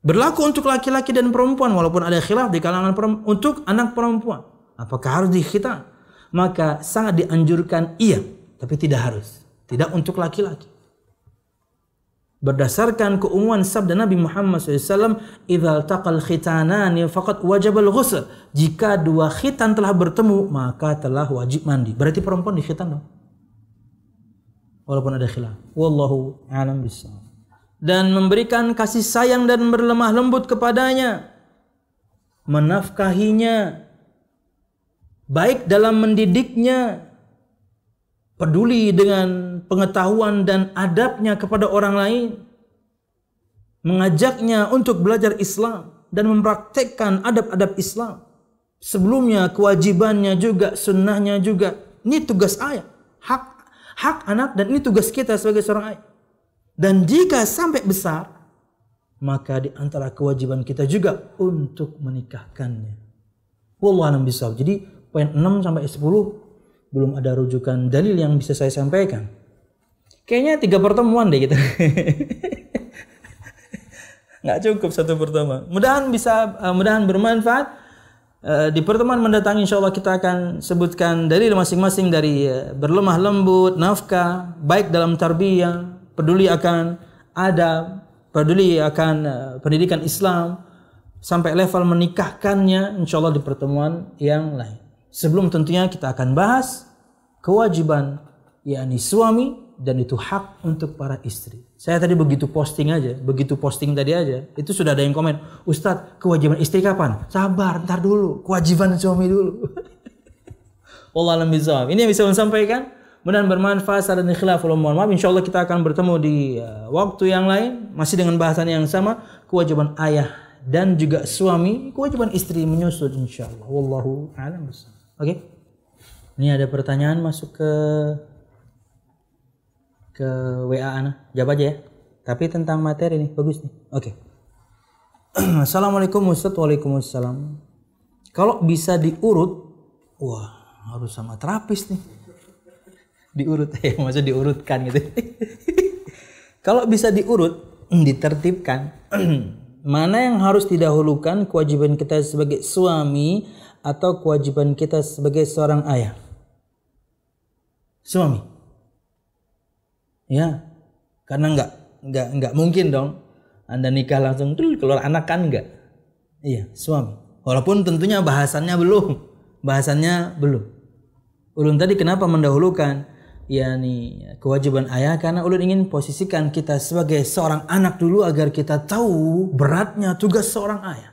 Berlaku untuk laki-laki dan perempuan, walaupun ada khilaf di kalangan untuk anak perempuan. Apakah harus dikhitan? Maka sangat dianjurkan iya, tapi tidak harus. Tidak untuk laki-laki. Berdasarkan keumuman sabda Nabi Muhammad SAW, "Idzal taqal khitanani faqad wajabal ghusl." Jika 2 khitan telah bertemu, maka telah wajib mandi. Berarti perempuan dikhitan dong. Walaupun ada khilaf. Wallahu a'lam bishawab. Dan memberikan kasih sayang dan berlemah lembut kepadanya. Menafkahinya. Baik dalam mendidiknya. Peduli dengan pengetahuan dan adabnya kepada orang lain. Mengajaknya untuk belajar Islam dan mempraktekkan adab-adab Islam. Sebelumnya kewajibannya juga, sunnahnya juga. Ini tugas ayah. Hak anak, dan ini tugas kita sebagai seorang ayah. Dan jika sampai besar, maka di antara kewajiban kita juga untuk menikahkannya. Wallahu a'lam bishawab. Jadi poin 6 sampai 10 belum ada rujukan dalil yang bisa saya sampaikan. Kayaknya 3 pertemuan deh gitu. Nggak cukup 1 pertemuan. Mudahan bermanfaat. Di pertemuan mendatang insya Allah kita akan sebutkan dalil masing-masing dari berlemah lembut, nafkah, baik dalam tarbiyah, peduli akan adab, peduli akan pendidikan Islam, sampai level menikahkannya insya Allah di pertemuan yang lain. Sebelum tentunya kita akan bahas kewajiban yakni suami, dan itu hak untuk para istri. Saya tadi begitu posting tadi aja, itu sudah ada yang komen, "Ustadz, kewajiban istri kapan?" Sabar, ntar dulu, kewajiban suami dulu. Wallahu a'lam bishawab. Ini yang bisa saya sampaikan. Mudah-mudahan bermanfaat. Saran khilaf, mohon maaf. Insyaallah kita akan bertemu di waktu yang lain, masih dengan bahasan yang sama, kewajiban ayah dan juga suami, kewajiban istri menyusul insyaallah. Wallahu a'lam bishawab. Oke. Ini ada pertanyaan masuk ke WA ana. Jawab aja ya. Tapi tentang materi nih, bagus nih. Oke. Assalamualaikum Ustaz. Waalaikumsalam. Kalau bisa diurut, wah, harus sama terapis nih. Diurut ya, maksudnya diurutkan gitu. Kalau bisa diurut, ditertibkan, mana yang harus didahulukan, kewajiban kita sebagai suami atau kewajiban kita sebagai seorang ayah? Suami. Ya, karena enggak mungkin dong Anda nikah langsung keluar anak, kan enggak. Iya, suami. Walaupun tentunya bahasannya belum. Ulun tadi kenapa mendahulukan yakni kewajiban ayah, karena ulun ingin posisikan kita sebagai seorang anak dulu agar kita tahu beratnya tugas seorang ayah.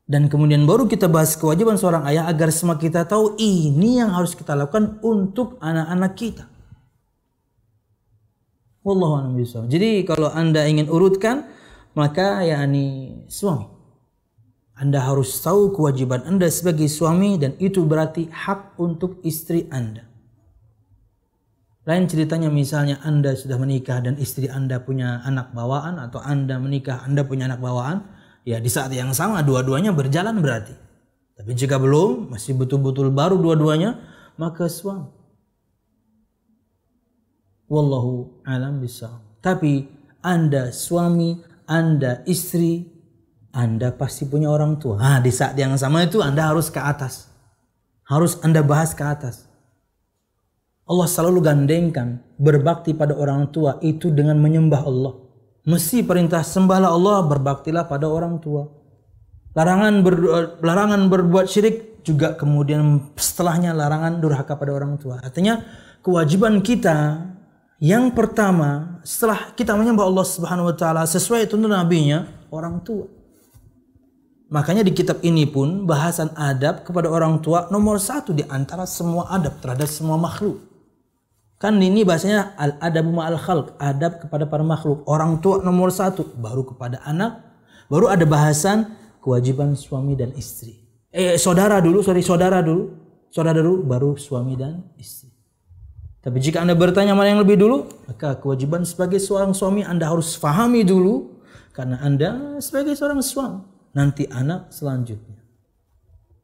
Dan kemudian baru kita bahas kewajiban seorang ayah agar semakin kita tahu ini yang harus kita lakukan untuk anak-anak kita. Wallahu a'lam bishawab. Jadi kalau Anda ingin urutkan, maka yakni suami. Anda harus tahu kewajiban Anda sebagai suami, dan itu berarti hak untuk istri Anda. Lain ceritanya misalnya Anda sudah menikah dan istri Anda punya anak bawaan, atau Anda menikah Anda punya anak bawaan, ya di saat yang sama dua-duanya berjalan berarti. Tapi jika belum, masih betul-betul baru dua-duanya, maka suami. Wallahu a'lam bishawab. Tapi Anda suami, Anda istri, Anda pasti punya orang tua. Nah, di saat yang sama itu Anda harus ke atas. Harus Anda bahas ke atas. Allah selalu gandengkan berbakti pada orang tua itu dengan menyembah Allah. Mesti perintah sembahlah Allah, berbaktilah pada orang tua. Larangan berbuat syirik juga kemudian setelahnya larangan durhaka pada orang tua. Artinya kewajiban kita yang pertama setelah kita menyembah Allah Subhanahu wa taala sesuai tuntunan nabinya, orang tua. Makanya di kitab ini pun bahasan adab kepada orang tua nomor 1 di antara semua adab terhadap semua makhluk. Kan ini bahasanya al-adabu ma'al khalq, adab kepada para makhluk. Orang tua nomor 1, baru kepada anak, baru ada bahasan kewajiban suami dan istri. Saudara dulu, baru suami dan istri. Tapi jika Anda bertanya mana yang lebih dulu, maka kewajiban sebagai seorang suami Anda harus fahami dulu, karena Anda sebagai seorang suami, nanti anak selanjutnya.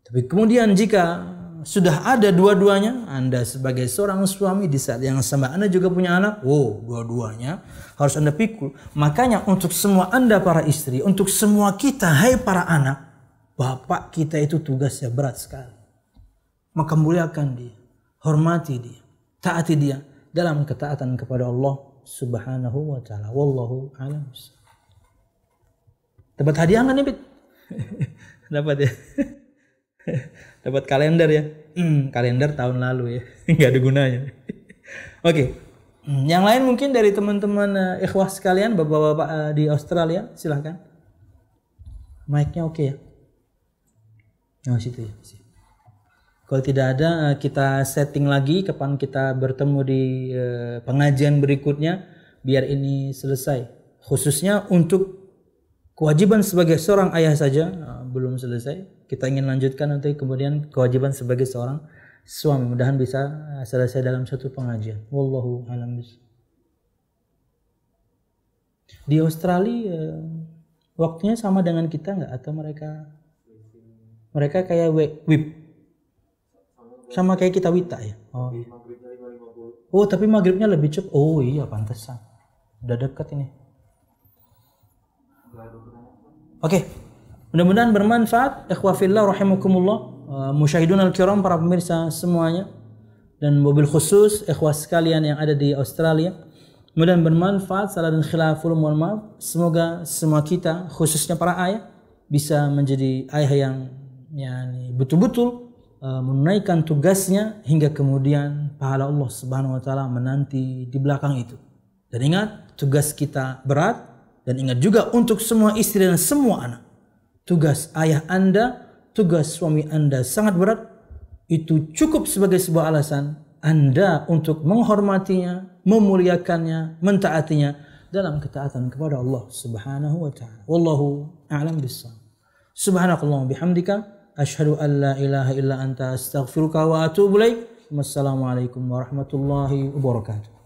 Tapi kemudian jika sudah ada dua-duanya, Anda sebagai seorang suami di saat yang sama Anda juga punya anak, dua-duanya harus Anda pikul. Makanya untuk semua Anda para istri, untuk semua kita hai para anak, bapak kita itu tugasnya berat sekali. Maka muliakan dia, hormati dia, taati dia dalam ketaatan kepada Allah Subhanahu wa taala. Wallahu a'lam. Dapat hadiah enggak nih, Bit? Dapat ya. Dapat kalender ya. Kalender tahun lalu ya. Nggak ada gunanya. Oke. Yang lain mungkin dari teman-teman ikhwah sekalian, bapak-bapak di Australia, silahkan. Mic-nya oke ya? Oh, situ ya. Kalau tidak ada, kita setting lagi kapan kita bertemu di pengajian berikutnya biar ini selesai. Khususnya untuk kewajiban sebagai seorang ayah saja belum selesai. Kita ingin lanjutkan nanti kemudian kewajiban sebagai seorang suami. Mudah-mudahan bisa selesai dalam satu pengajian. Wallahu a'lam bishawab. Di Australia waktunya sama dengan kita nggak, atau mereka kayak WIB? Sama kayak kita Wita ya? Oh, iya. Oh, tapi maghribnya lebih cepat. Oh iya, pantesan. Udah dekat ini. Oke. Mudah-mudahan bermanfaat. Ikhwah fillah rahimakumullah, musyahidun al-kiram, para pemirsa semuanya, dan mobil khusus ikhwah sekalian yang ada di Australia. Mudah-mudahan bermanfaat. Salah dan khilaful, mohon maaf. Semoga semua kita, khususnya para ayah, bisa menjadi ayah yang betul-betul menunaikan tugasnya hingga kemudian pahala Allah Subhanahu wa taala menanti di belakang itu. Dan ingat, tugas kita berat, dan ingat juga untuk semua istri dan semua anak, tugas ayah Anda, tugas suami Anda sangat berat. Itu cukup sebagai sebuah alasan Anda untuk menghormatinya, memuliakannya, mentaatinya dalam ketaatan kepada Allah Subhanahu wa taala. Wallahu a'lam bishawab. Subhanakallahumma bihamdika asyhadu an la ilaha illa anta astaghfiruka wa atubu ilaik. Wassalamualaikum warahmatullahi wabarakatuh.